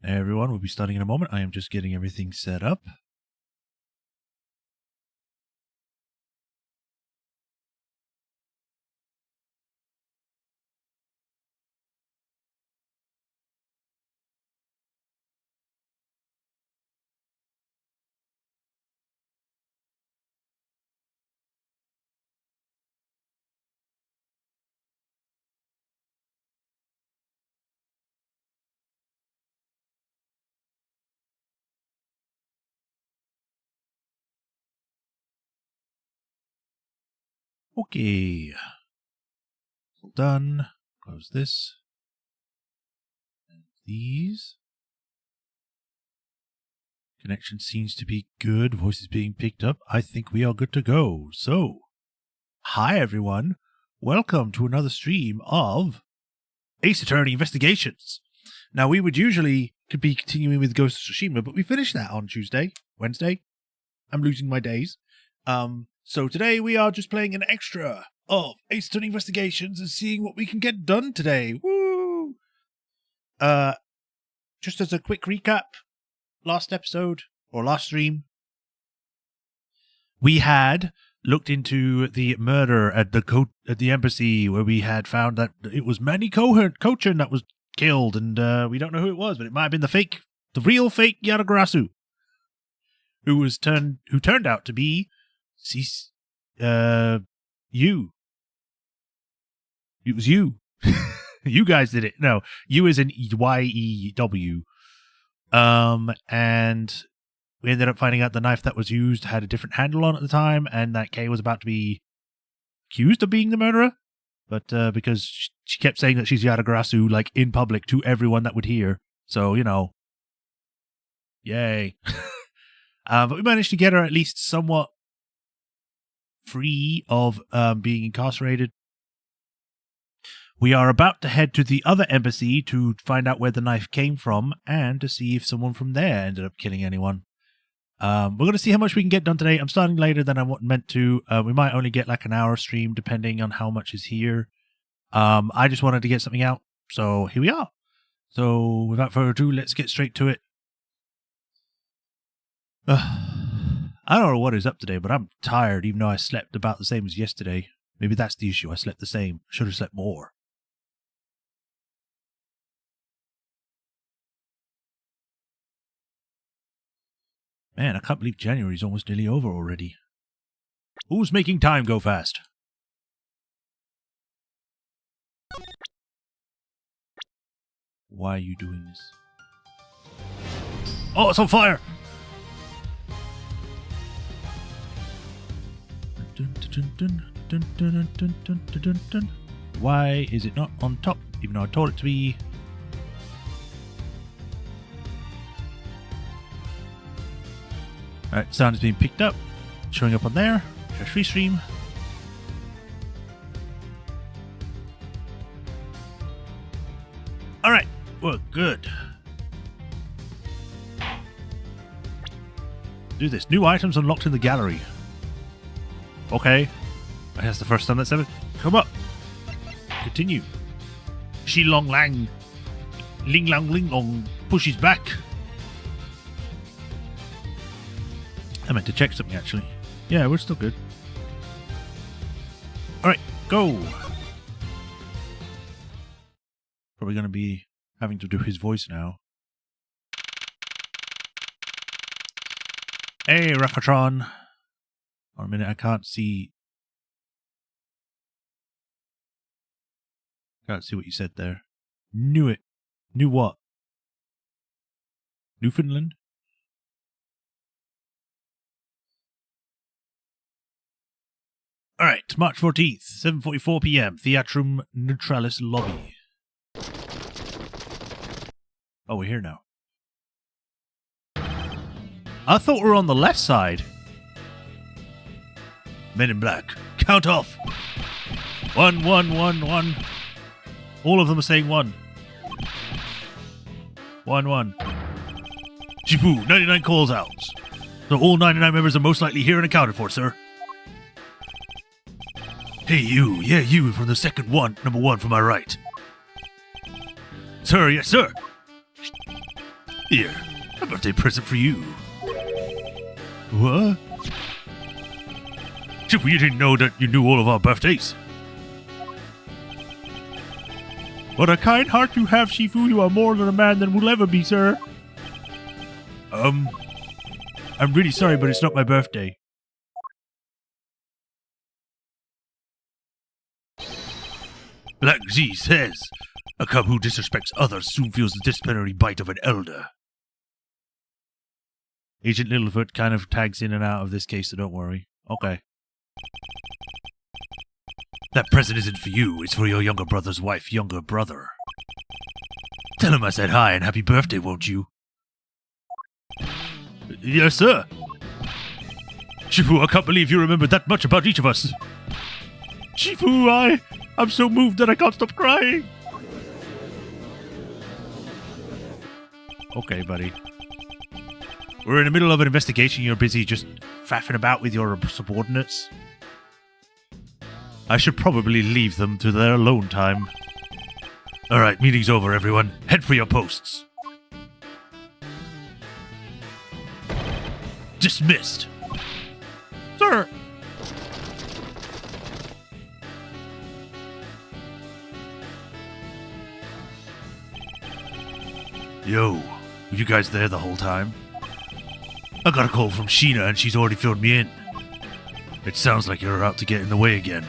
Hey everyone, we'll be starting in a moment. I am just getting everything set up. Okay. Done. Close this. And these. Connection seems to be good. Voice is being picked up. I think we are good to go. So, hi everyone. Welcome to another stream of Ace Attorney Investigations. Now, we would usually be continuing with Ghost of Tsushima, but we finished that on Wednesday. I'm losing my days. So today we are just playing an extra of Ace Attorney Investigations and seeing what we can get done today. Woo! Just as a quick recap, last episode, or last stream, we had looked into the murder at the embassy, where we had found that it was Manny Kochan that was killed, and we don't know who it was, but it might have been the real fake Yatagarasu, who turned out to be you. It was you. You guys did it. No, you as in YEW. And we ended up finding out the knife that was used had a different handle on at the time, and that Kay was about to be accused of being the murderer. But because she kept saying that she's Yatagarasu, like, in public to everyone that would hear. So, yay. But we managed to get her at least somewhat free of being incarcerated. We are about to head to the other embassy to find out where the knife came from and to see if someone from there ended up killing anyone. We're going to see how much we can get done today. I'm starting later than I meant to. We might only get like an hour stream depending on how much is here. I just wanted to get something out, so here we are. So without further ado, let's get straight to it. I don't know what is up today, but I'm tired, even though I slept about the same as yesterday. Maybe that's the issue. I slept the same. Should have slept more. Man, I can't believe January's almost nearly over already. Who's making time go fast? Why are you doing this? Oh, it's on fire! Why is it not on top, even though I told it to be? Alright, sound is being picked up, showing up on there. Fresh restream. Alright, well, good. Do this. New items unlocked in the gallery. Okay. That's the first time that's ever come up. Continue. Shi Long Lang. Ling Long Ling Long pushes back. I meant to check something actually. Yeah, we're still good. Alright, go. Probably going to be having to do his voice now. Hey, Rafatron. For a minute, I can't see. Can't see what you said there. Knew it. Knew what? Newfoundland? Alright, March 14th, 7:44 p.m. Theatrum Neutralis Lobby. Oh, we're here now. I thought we were on the left side. Men in Black. Count off. 1, 1, 1, 1. All of them are saying 1. 1, 1. Shifu, 99 calls out. So all 99 members are most likely here and accounted for, sir. Hey, you. Yeah, you from the second one. Number 1 from my right. Sir, yes, sir. Here, a birthday present for you. What? Shifu, you didn't know that you knew all of our birthdays. What a kind heart you have, Shifu. You are more than a man than will ever be, sir. I'm really sorry, but it's not my birthday. Like Z says, a cub who disrespects others soon feels the disciplinary bite of an elder. Agent Littlefoot kind of tags in and out of this case, so don't worry. Okay. That present isn't for you, it's for your younger brother's wife, younger brother. Tell him I said hi and happy birthday, won't you? Yes, sir. Shifu, I can't believe you remembered that much about each of us. Shifu, I'm so moved that I can't stop crying. Okay, buddy. We're in the middle of an investigation. You're busy just faffing about with your subordinates. I should probably leave them to their alone time. Alright, meeting's over, everyone. Head for your posts. Dismissed. Sir. Yo, were you guys there the whole time? I got a call from Sheena and she's already filled me in. It sounds like you're out to get in the way again.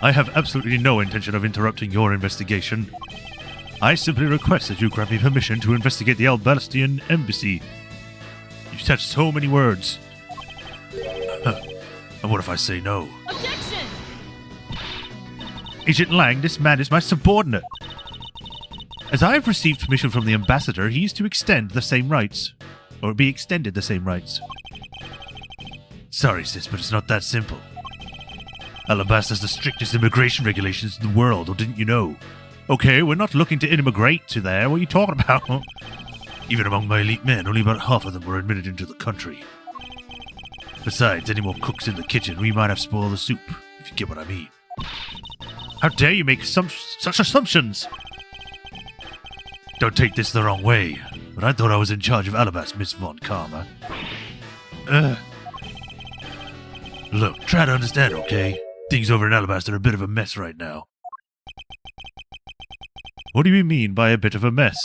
I have absolutely no intention of interrupting your investigation. I simply request that you grant me permission to investigate the Albastian embassy. You said so many words. And what if I say no? Objection! Agent Lang, this man is my subordinate. As I have received permission from the ambassador, he is to extend the same rights. Or be extended the same rights. Sorry, sis, but it's not that simple. Alabasta has the strictest immigration regulations in the world, or didn't you know? Okay, we're not looking to immigrate to there. What are you talking about? Even among my elite men, only about half of them were admitted into the country. Besides, any more cooks in the kitchen, we might have spoiled the soup, if you get what I mean. How dare you make such assumptions? Don't take this the wrong way, but I thought I was in charge of Alabasta, Miss Von Karma. Look, try to understand, okay? Things over in Alabasta are a bit of a mess right now. What do you mean by a bit of a mess?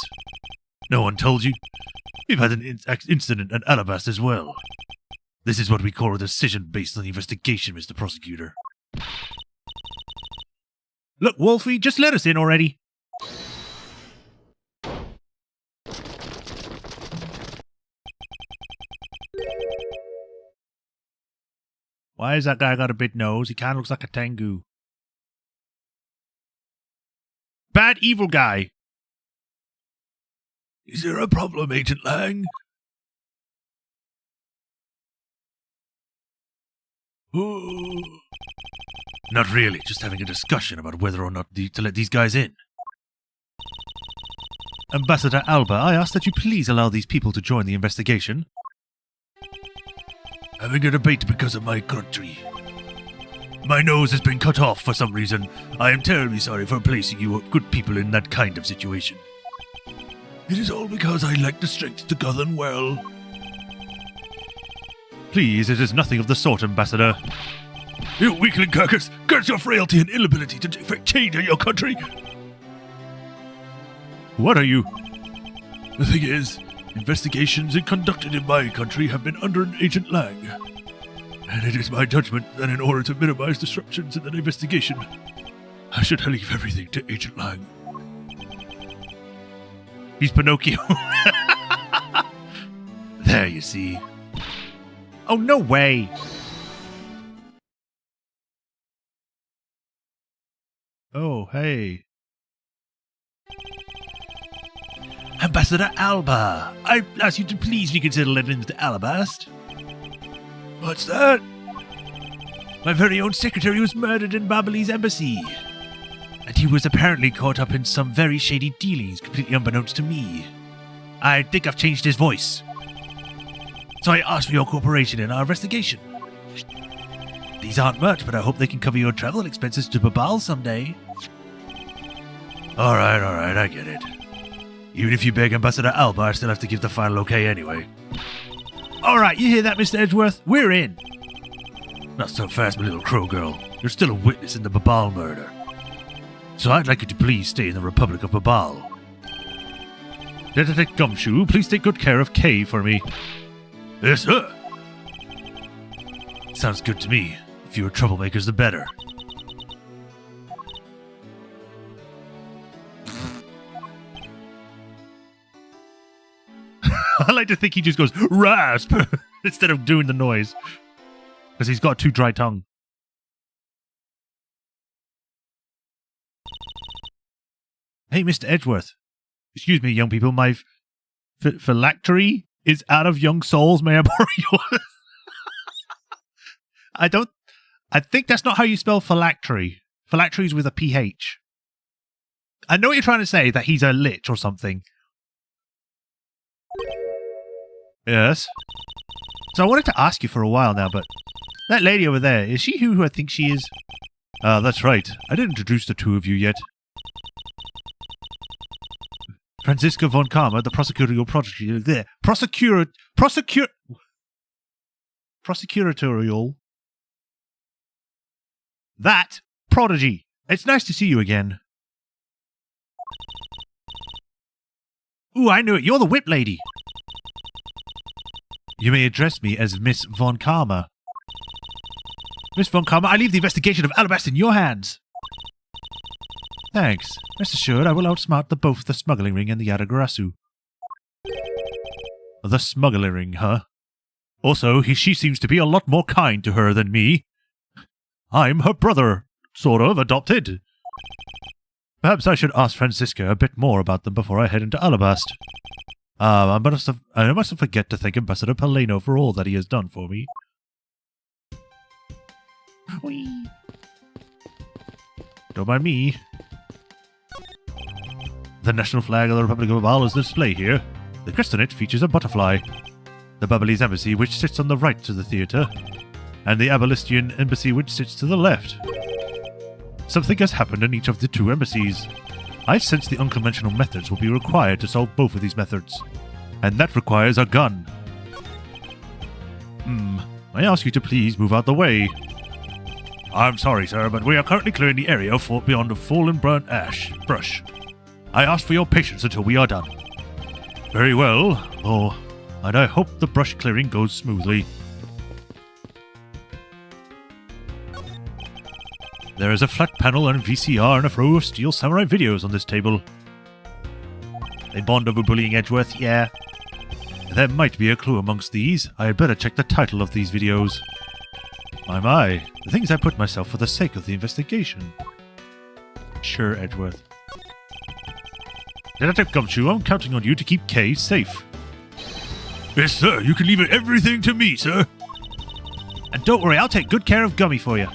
No one told you? We've had an incident at Alabasta as well. This is what we call a decision based on the investigation, Mr. Prosecutor. Look, Wolfie, just let us in already. Why has that guy got a big nose? He kind of looks like a Tengu. Bad evil guy. Is there a problem, Agent Lang? Ooh. Not really, just having a discussion about whether or not to let these guys in. Ambassador Alba, I ask that you please allow these people to join the investigation. Having a debate because of my country. My nose has been cut off for some reason. I am terribly sorry for placing you good people in that kind of situation. It is all because I lack the strength to govern well. Please, it is nothing of the sort, Ambassador. You weakling carcass! Curse your frailty and inability to effect change in your country! What are you? The thing is, investigations conducted in my country have been under an Agent Lang. And it is my judgment that in order to minimize disruptions in the investigation, I should leave everything to Agent Lang. He's Pinocchio. There, you see. Oh, no way! Oh, hey. Ambassador Alba, I ask you to please reconsider letting him to Alabasta. What's that? My very own secretary was murdered in Babali's embassy. And he was apparently caught up in some very shady dealings, completely unbeknownst to me. I think I've changed his voice. So I asked for your cooperation in our investigation. These aren't much, but I hope they can cover your travel expenses to Babal someday. Alright, I get it. Even if you beg Ambassador Alba, I still have to give the final okay anyway. Alright, you hear that, Mr. Edgeworth? We're in! Not so fast, my little crow girl. You're still a witness in the Babal murder. So I'd like you to please stay in the Republic of Babal. Detective Gumshoe, please take good care of Kay for me. Yes, sir. Sounds good to me. The fewer troublemakers, the better. I like to think he just goes, rasp, instead of doing the noise. Because he's got too dry tongue. Hey, Mr. Edgeworth. Excuse me, young people, my phylactery is out of young souls. May I borrow yours? I think that's not how you spell phylactery. Phylactery is with a PH. I know what you're trying to say, that he's a lich or something. Yes. So I wanted to ask you for a while now, but that lady over there, is she who I think she is? That's right. I didn't introduce the two of you yet. Franziska von Karma, the prosecutorial prodigy. There. Prosecutorial. That prodigy. It's nice to see you again. Ooh, I knew it. You're the whip lady. You may address me as Miss von Karma. Miss von Karma, I leave the investigation of Alabasta in your hands. Thanks. Rest assured, I will outsmart both the smuggling ring and the Yadagarasu. The smuggling ring, huh? Also, she seems to be a lot more kind to her than me. I'm her brother, sort of, adopted. Perhaps I should ask Franziska a bit more about them before I head into Alabasta. I mustn't forget to thank Ambassador Paleno for all that he has done for me. Whee. Don't mind me. The national flag of the Republic of Babal is on display here. The crest on it features a butterfly. The Babalese embassy, which sits on the right to the theatre, and the Abalistian embassy, which sits to the left. Something has happened in each of the two embassies. I sense the unconventional methods will be required to solve both of these methods. And that requires a gun. I ask you to please move out the way. I'm sorry, sir, but we are currently clearing the area beyond the fallen burnt brush. I ask for your patience until we are done. Very well, and I hope the brush clearing goes smoothly. There is a flat panel and VCR and a row of steel samurai videos on this table. They bond over bullying Edgeworth, yeah. There might be a clue amongst these. I had better check the title of these videos. My, the things I put myself for the sake of the investigation. Sure, Edgeworth. Detective Gumshoe, I'm counting on you to keep Kay safe. Yes, sir, you can leave everything to me, sir. And don't worry, I'll take good care of Gummy for you.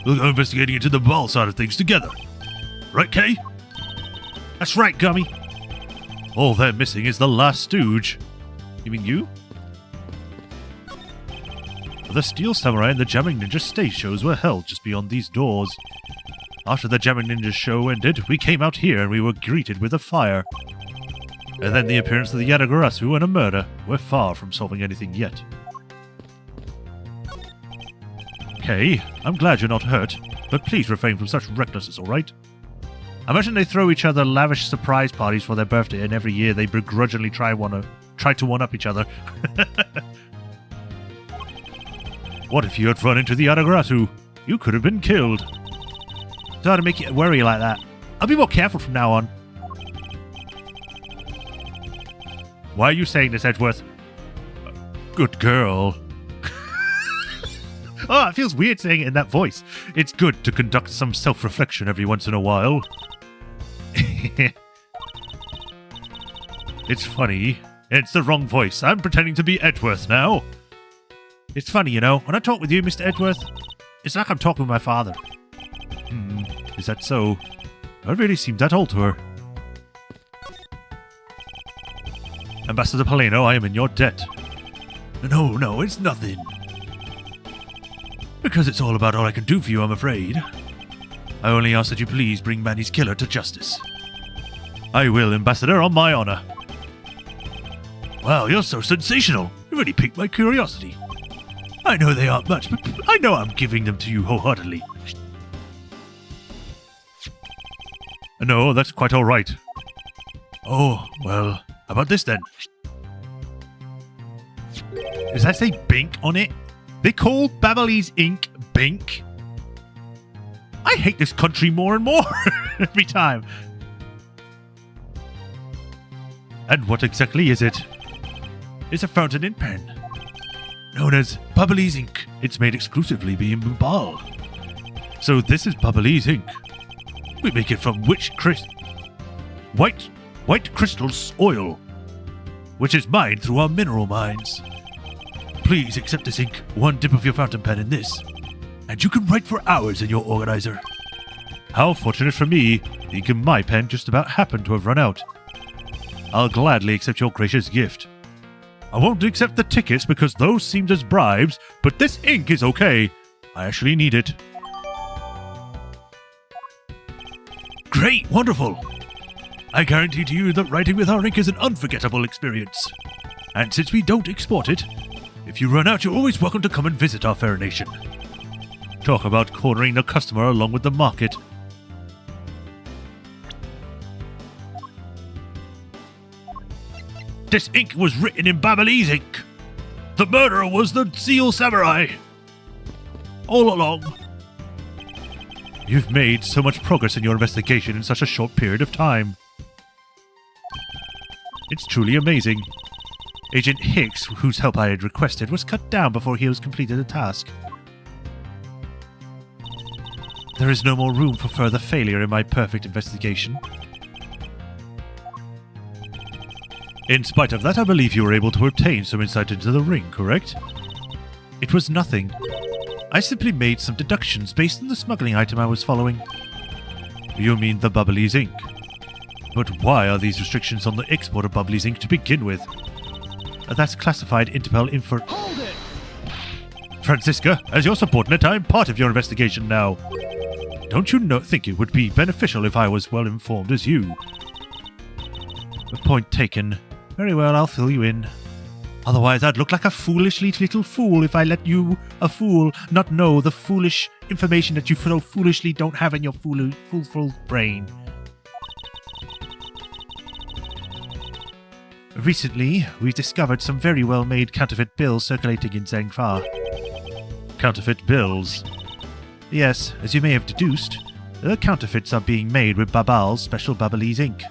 We'll go investigating into the ball side of things together. Right, Kay? That's right, Gummy. All they're missing is the last stooge. You mean you? The Steel Samurai and the Jamming Ninja stage shows were held just beyond these doors. After the Jamming Ninja show ended, we came out here and we were greeted with a fire. And then the appearance of the Yadagarasu and a murder. We're far from solving anything yet. Okay, I'm glad you're not hurt, but please refrain from such recklessness, alright? I imagine they throw each other lavish surprise parties for their birthday, and every year they begrudgingly try to one-up each other. What if you had run into the Yadagarasu? You could have been killed. Sorry to make you worry like that. I'll be more careful from now on. Why are you saying this, Edgeworth? Good girl. Oh, it feels weird saying it in that voice. It's good to conduct some self-reflection every once in a while. It's funny. It's the wrong voice. I'm pretending to be Edgeworth now. It's funny, you know, when I talk with you, Mr. Edgeworth, it's like I'm talking with my father. Is that so? I really seem that old to her. Ambassador Paleno, I am in your debt. No, it's nothing. Because it's all about all I can do for you, I'm afraid. I only ask that you please bring Manny's killer to justice. I will, Ambassador, on my honor. Wow, you're so sensational. You really piqued my curiosity. I know they aren't much, but I know I'm giving them to you wholeheartedly. No, that's quite all right. Oh, well, how about this then? Does that say Bink on it? They call Babalese ink Bink? I hate this country more and more every time. And what exactly is it? It's a fountain ink pen, known as Babalese ink. It's made exclusively by Babal. So this is Babalese ink. We make it from white crystal oil, which is mined through our mineral mines. Please accept this ink, one dip of your fountain pen in this, and you can write for hours in your organizer. How fortunate for me, the ink in my pen just about happened to have run out. I'll gladly accept your gracious gift. I won't accept the tickets because those seemed as bribes, but this ink is okay. I actually need it. Great, wonderful. I guarantee to you that writing with our ink is an unforgettable experience. And since we don't export it, if you run out, you're always welcome to come and visit our fair nation. Talk about cornering the customer along with the market. This ink was written in Babalese ink. The murderer was the Seal Samurai. All along. You've made so much progress in your investigation in such a short period of time. It's truly amazing. Agent Hicks, whose help I had requested, was cut down before he was completed the task. There is no more room for further failure in my perfect investigation. In spite of that, I believe you were able to obtain some insight into the ring, correct? It was nothing. I simply made some deductions based on the smuggling item I was following. You mean the Babalese ink? But why are these restrictions on the export of Babalese ink to begin with? That's classified Interpol info. Hold it! Francisca, as your subordinate, I am part of your investigation now. Don't you think it would be beneficial if I was well informed as you? Point taken. Very well, I'll fill you in. Otherwise, I'd look like a foolish little fool if I let you, a fool, not know the foolish information that you so foolishly don't have in your fool brain. Recently, we've discovered some very well-made counterfeit bills circulating in Zangfa. Counterfeit bills? Yes, as you may have deduced, the counterfeits are being made with Babal's special Babalese ink.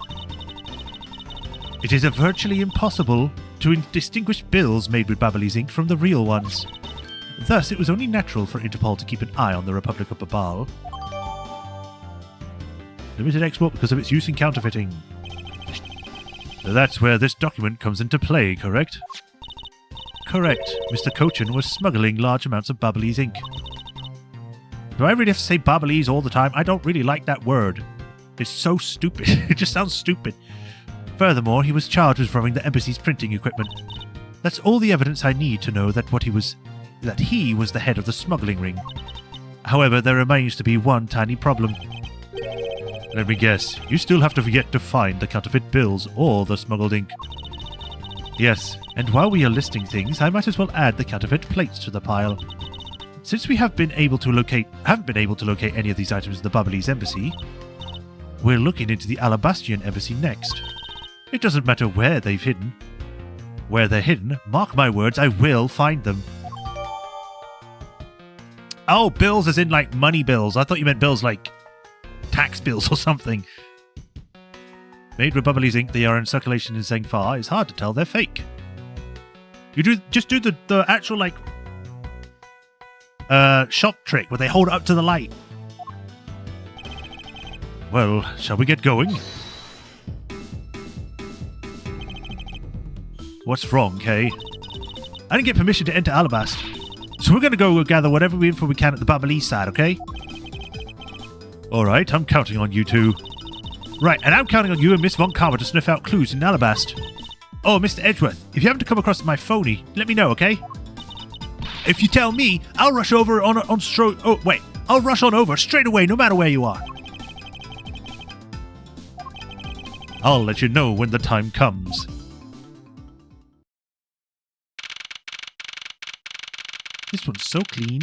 It is virtually impossible to distinguish bills made with Babalese ink from the real ones. Thus, it was only natural for Interpol to keep an eye on the Republic of Babal. Limited export because of its use in counterfeiting. That's where this document comes into play, correct? Correct. Mr. Cochin was smuggling large amounts of Babalese ink. Do I really have to say Babalese all the time? I don't really like that word. It's so stupid. It just sounds stupid. Furthermore, he was charged with robbing the embassy's printing equipment. That's all the evidence I need to know that he was the head of the smuggling ring. However, there remains to be one tiny problem. Let me guess, you still have to yet to find the counterfeit bills or the smuggled ink. Yes, and while we are listing things, I might as well add the counterfeit plates to the pile. Since we haven't been able to locate any of these items in the Babalese embassy, we're looking into the Alabastian embassy next. It doesn't matter where they're hidden. Where they're hidden, mark my words, I will find them. Oh, bills as in like money bills. I thought you meant bills like tax bills or something. Made with Babalese ink, they are in circulation in Zangfa. It's hard to tell they're fake. You just do the actual like shop trick where they hold it up to the light. Well, shall we get going? What's wrong, Kay? I didn't get permission to enter Alabast, so we're going to go gather whatever info we can at the Babalese side, okay? Alright, I'm counting on you two. Right, and I'm counting on you and Miss Von Karma to sniff out clues in Alabast. Oh, Mr. Edgeworth, if you happen to come across my phony, let me know, okay? If you tell me, I'll rush over I'll rush on over straight away, no matter where you are. I'll let you know when the time comes. This one's so clean.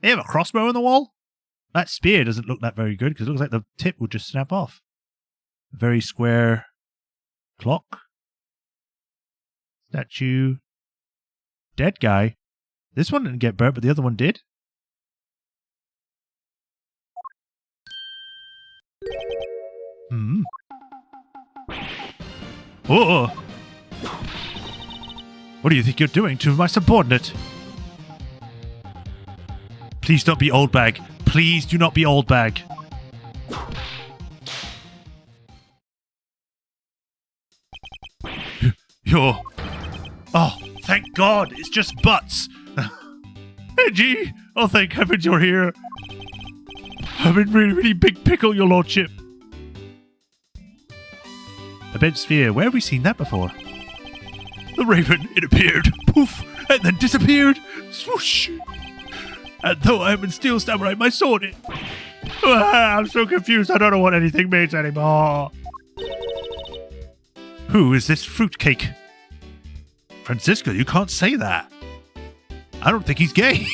They have a crossbow on the wall? That spear doesn't look that very good because it looks like the tip will just snap off. A very square clock. Statue. Dead guy. This one didn't get burnt, but the other one did. Oh! What do you think you're doing to my subordinate? Please don't be old bag. Please do not be old bag. You're... Oh, thank God, it's just butts. Edgy! Oh, thank heavens you're here. I'm in really, really big pickle, your lordship. A bent sphere. Where have we seen that before? The raven, it appeared, poof, and then disappeared. Swoosh. And though I am in steel samurai, my sword it. I'm so confused, I don't know what anything means anymore. Who is this fruitcake? Francisco, you can't say that. I don't think he's gay.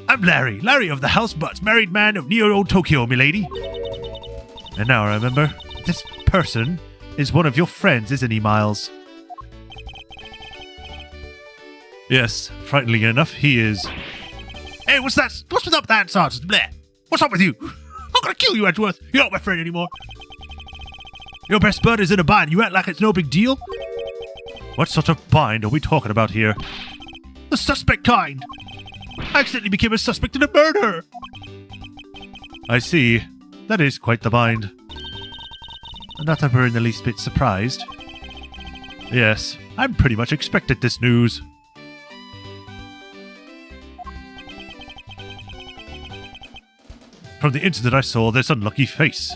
I'm Larry of the House Butts, married man of Neo Tokyo, milady. And now I remember, this person is one of your friends, isn't he, Miles? Yes, frighteningly enough, he is. Hey, what's that? What's up with that nonsense? Bleh. What's up with you? I'm gonna kill you, Edgeworth. You're not my friend anymore. Your best bud is in a bind. You act like it's no big deal. What sort of bind are we talking about here? The suspect kind. I accidentally became a suspect in a murder. I see. That is quite the bind. Not that we're in the least bit surprised. Yes, I'm pretty much expected this news. From the incident I saw this unlucky face.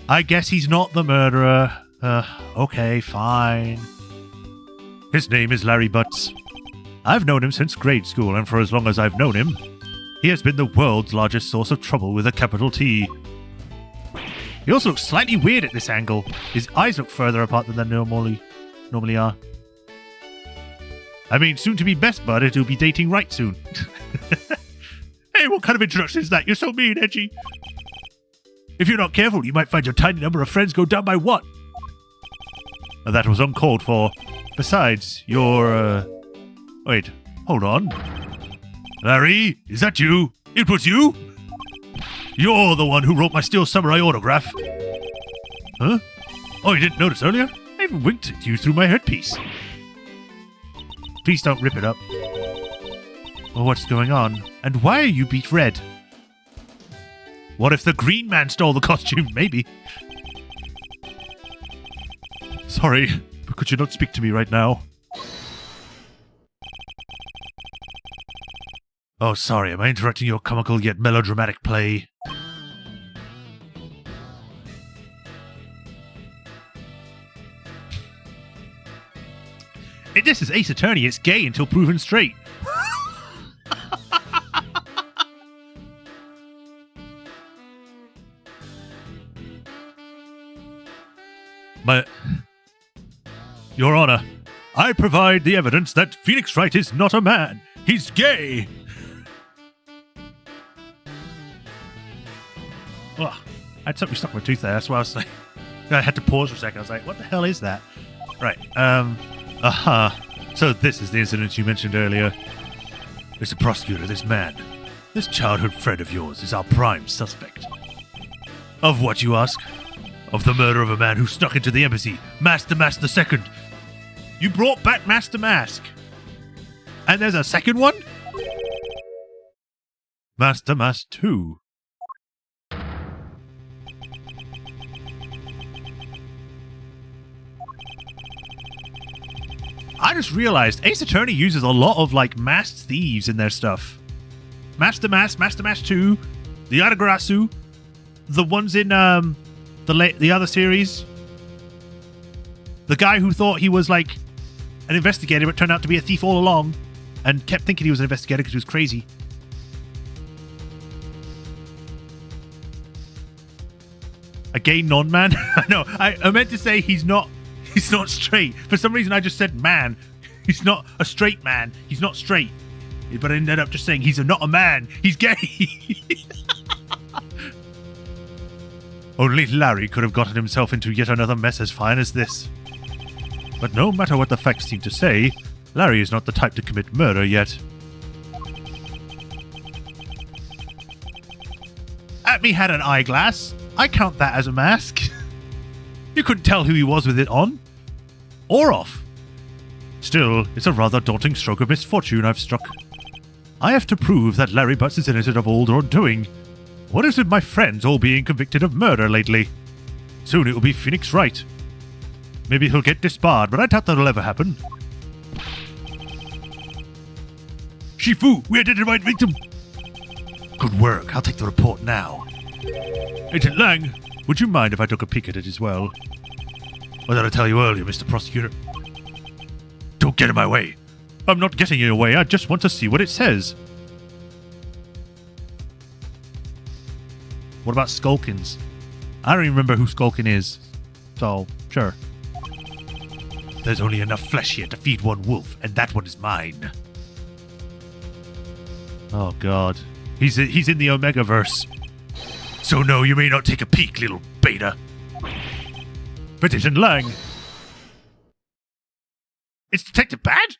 I guess he's not the murderer. Okay, fine. His name is Larry Butts. I've known him since grade school, and for as long as I've known him, he has been the world's largest source of trouble with a capital T. He also looks slightly weird at this angle. His eyes look further apart than they normally are. I mean, soon to be best bud, it'll be dating right soon. Hey, what kind of introduction is that? You're so mean, Edgy. If you're not careful, you might find your tiny number of friends go down by one. That was uncalled for. Besides, you're, Wait, hold on. Larry, is that you? It was you? You're the one who wrote my Steel Samurai autograph. Huh? Oh, you didn't notice earlier? I even winked at you through my headpiece. Please don't rip it up. Well, what's going on? And why are you beat red? What if the green man stole the costume? Maybe. Sorry, but could you not speak to me right now? Oh, sorry, am I interrupting your comical yet melodramatic play? This is Ace Attorney, it's gay until proven straight. Your Honor, I provide the evidence that Phoenix Wright is not a man. He's gay. Oh, I had something stuck in my tooth there. That's why I was like, I had to pause for a second. I was like, what the hell is that? Right. So this is the incident you mentioned earlier. Mr. Prosecutor, this man, this childhood friend of yours, is our prime suspect. Of what, you ask? Of the murder of a man who snuck into the embassy, Master Mask II. You brought back Master Mask. And there's a second one? Master Mask 2. I just realized Ace Attorney uses a lot of, like, masked thieves in their stuff. Master Mask 2, the Aragarasu, the ones in, the other series. The guy who thought he was, like, an investigator, but turned out to be a thief all along, and kept thinking he was an investigator because he was crazy. A gay non-man? No, I meant to say he's not straight. For some reason I just said man. He's not a straight man. He's not straight. But I ended up just saying he's not a man. He's gay. Only Larry could have gotten himself into yet another mess as fine as this. But no matter what the facts seem to say, Larry is not the type to commit murder yet. Atme had an eyeglass. I count that as a mask. You couldn't tell who he was with it on. Or off. Still, it's a rather daunting stroke of misfortune I've struck. I have to prove that Larry Butts is innocent of all wrongdoing. What is with my friends all being convicted of murder lately? Soon it will be Phoenix Wright. Maybe he'll get disbarred, but I doubt that'll ever happen. Shifu, we identified victim! Good work, I'll take the report now. Agent Lang, would you mind if I took a peek at it as well? What did I tell you earlier, Mr. Prosecutor? Don't get in my way. I'm not getting in your way, I just want to see what it says. What about Skulkins? I don't even remember who Skulkin is. So, sure. There's only enough flesh here to feed one wolf, and that one is mine. Oh god. He's in the Omegaverse. So no, you may not take a peek, little beta. But Agent Lang. It's Detective Bad?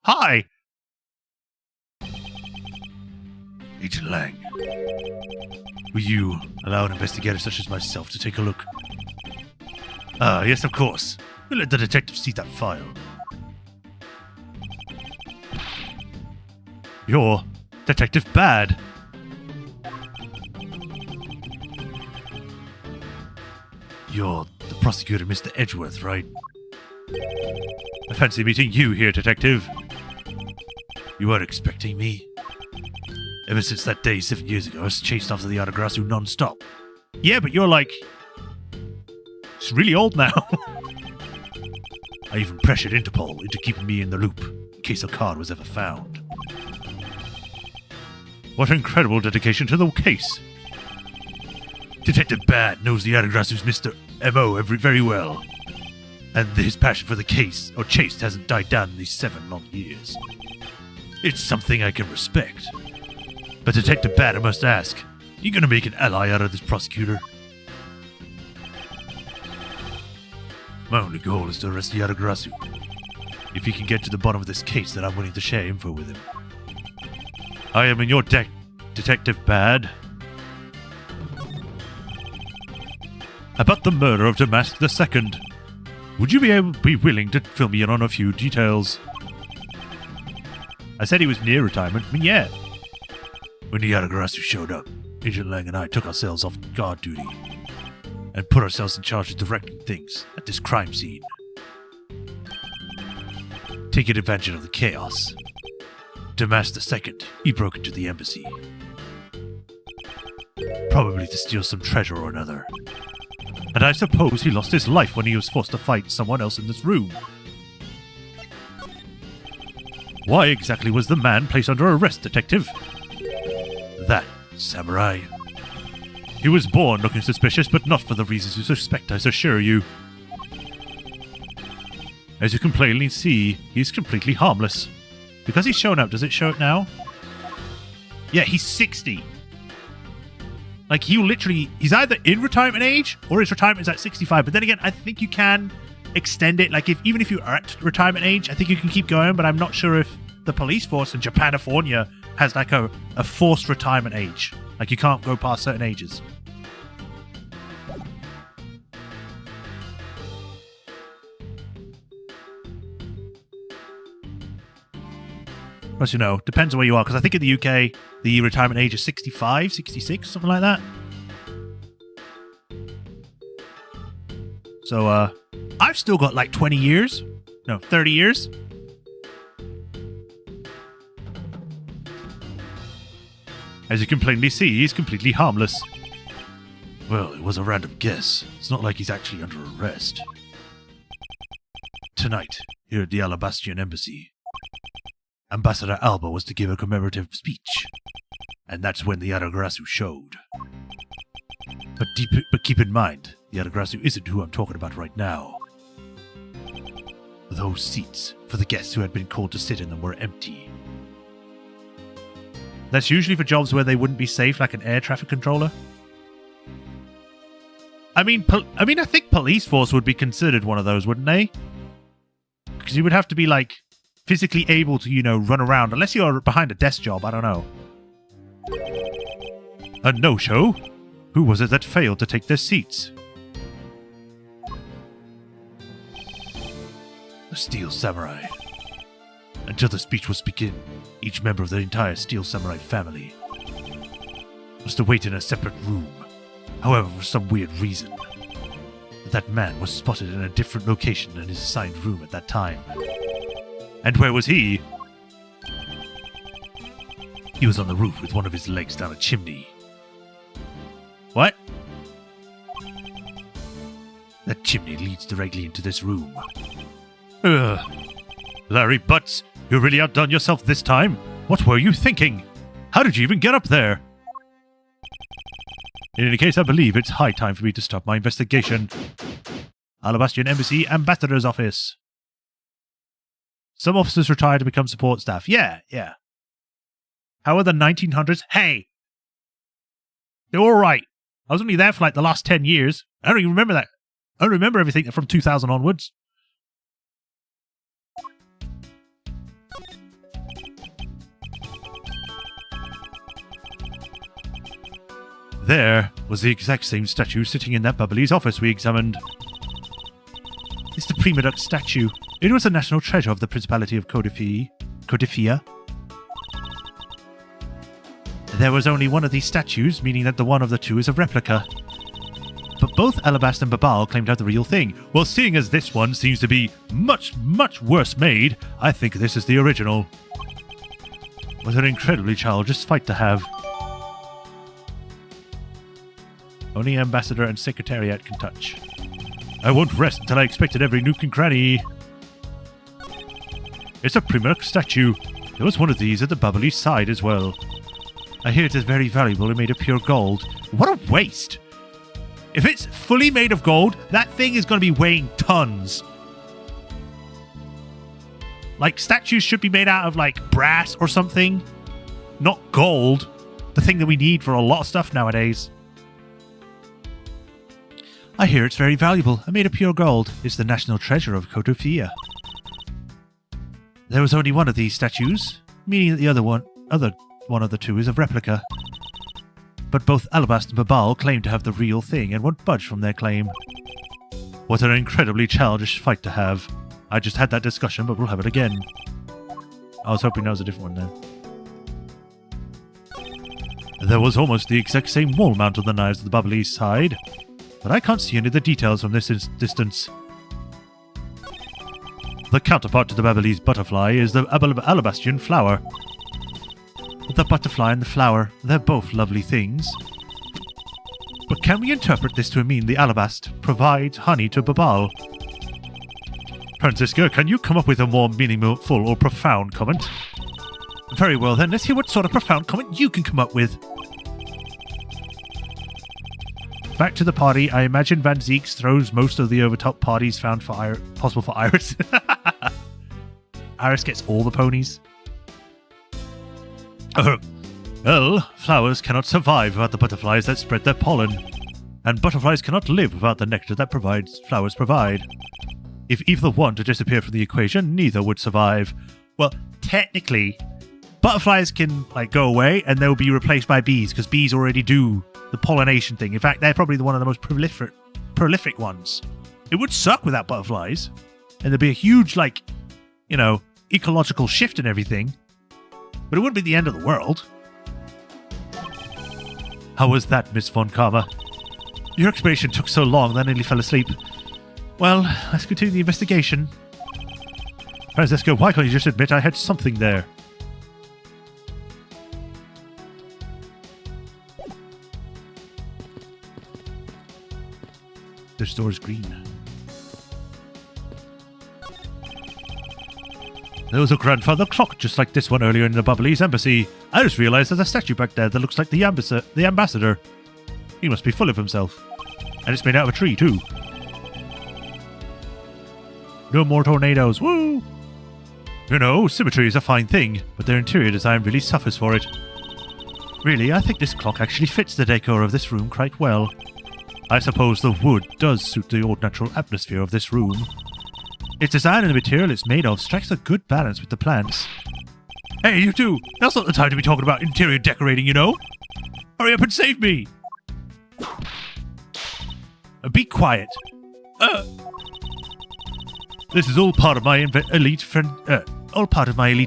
Hi. Agent Lang. Will you allow an investigator such as myself to take a look? Ah, yes, of course. We'll let the detective see that file. You're Detective Bad. You're the prosecutor, Mr. Edgeworth, right? I fancy meeting you here, Detective. You weren't expecting me? Ever since that day 7 years ago, I was chased after the Yadagrasu non-stop. Yeah, but you're like... It's really old now. I even pressured Interpol into keeping me in the loop, in case a card was ever found. What incredible dedication to the case. Detective Bad knows the Yadagrasu's Mr. M.O. very well. And his passion for the case, or chase, hasn't died down in these 7 long years. It's something I can respect. But Detective Bad, I must ask, you gonna make an ally out of this prosecutor? My only goal is to arrest Yadagrasu. If he can get to the bottom of this case, then I'm willing to share info with him. I am in your debt, Detective Bad. About the murder of Damask II. Would you be willing to fill me in on a few details? I said he was near retirement. I mean, yeah. When the Yadagrasu showed up, Agent Lang and I took ourselves off guard duty and put ourselves in charge of directing things at this crime scene. Taking advantage of the chaos, Damask II, he broke into the embassy. Probably to steal some treasure or another. And I suppose he lost his life when he was forced to fight someone else in this room. Why exactly was the man placed under arrest, Detective? That samurai. He was born looking suspicious, but not for the reasons you suspect, I assure you. As you can plainly see, he's completely harmless. Because he's shown up, does it show it now? Yeah, he's 60. Like, he's either in retirement age, or his retirement is at 65. But then again, I think you can extend it. Like, even if you are at retirement age, I think you can keep going, but I'm not sure if the police force in Japanifornia has, like, a forced retirement age. Like, you can't go past certain ages. Plus, you know, depends on where you are, because I think in the UK, the retirement age is 65, 66, something like that. So, I've still got like 20 years. No, 30 years. As you can plainly see, he's completely harmless. Well, it was a random guess. It's not like he's actually under arrest. Tonight, here at the Alabastian Embassy. Ambassador Alba was to give a commemorative speech, and that's when the Aragrasu showed. But keep in mind, the Aragrasu isn't who I'm talking about right now. Those seats for the guests who had been called to sit in them were empty. That's usually for jobs where they wouldn't be safe, like an air traffic controller. I mean, I think police force would be considered one of those, wouldn't they? Because you would have to be, like, physically able to, you know, run around. Unless you're behind a desk job, I don't know. A no-show? Who was it that failed to take their seats? The Steel Samurai. Until the speech was begin, each member of the entire Steel Samurai family was to wait in a separate room. However, for some weird reason, that man was spotted in a different location than his assigned room at that time. And where was he? He was on the roof with one of his legs down a chimney. What? That chimney leads directly into this room. Larry Butts, you really outdone yourself this time? What were you thinking? How did you even get up there? In any case, I believe it's high time for me to start my investigation. Alabastian Embassy Ambassador's Office. Some officers retire to become support staff. Yeah. How are the 1900s? Hey! They're alright. I was only there for like the last 10 years. I don't even remember that. I don't remember everything from 2000 onwards. There was the exact same statue sitting in that Bubbly's office we examined. It's the Prima Duck statue. It was a national treasure of the Principality of Codifia. There was only one of these statues, meaning that the one of the two is a replica. But both Alabast and Babal claim to have the real thing. Well, seeing as this one seems to be much, much worse made, I think this is the original. What an incredibly childish fight to have. Only Ambassador and Secretariat can touch. I won't rest until I inspected every nook and cranny. It's a Prima Duck statue. There was one of these at the Bubbly side as well. I hear it is very valuable and made of pure gold. What a waste! If it's fully made of gold, that thing is going to be weighing tons. Like, statues should be made out of, like, brass or something. Not gold. The thing that we need for a lot of stuff nowadays. I hear it's very valuable and made of pure gold. It's the national treasure of Codifia. There was only one of these statues, meaning that the other one of the two is a replica. But both Alabast and Babal claim to have the real thing and won't budge from their claim. What an incredibly childish fight to have. I just had that discussion, but we'll have it again. I was hoping that was a different one then. There was almost the exact same wall mount on the knives of the Bubbly side, but I can't see any of the details from this distance. The counterpart to the Bubbly's butterfly is the Alabastian flower. The butterfly and the flower, they're both lovely things. But can we interpret this to mean the Alabast provides honey to Babal? Francisca, can you come up with a more meaningful or profound comment? Very well then, let's hear what sort of profound comment you can come up with. Back to the party, I imagine Van Zeeks throws most of the overtop parties found for possible for Iris. Iris gets all the ponies. Well, flowers cannot survive without the butterflies that spread their pollen, and butterflies cannot live without the nectar that flowers provide. If either one to disappear from the equation, neither would survive. Well, technically, butterflies can go away and they'll be replaced by bees, because bees already do the pollination thing. In fact, they're probably one of the most prolific ones. It would suck without butterflies, and there'd be a huge, ecological shift in everything. But it wouldn't be the end of the world. How was that, Miss Von Karma? Your explanation took so long that I nearly fell asleep. Well, let's continue the investigation. Francisco, why can't you just admit I had something there? This door is green. There was a grandfather clock just like this one earlier in the Bubbly's embassy. I just realized there's a statue back there that looks like the ambassador. He must be full of himself. And it's made out of a tree, too. No more tornadoes, woo! You know, symmetry is a fine thing, but their interior design really suffers for it. Really, I think this clock actually fits the decor of this room quite well. I suppose the wood does suit the old natural atmosphere of this room. Its design and the material it's made of strikes a good balance with the plants. Hey, you two! Now's not the time to be talking about interior decorating, you know? Hurry up and save me! Be quiet. This is all part of my elite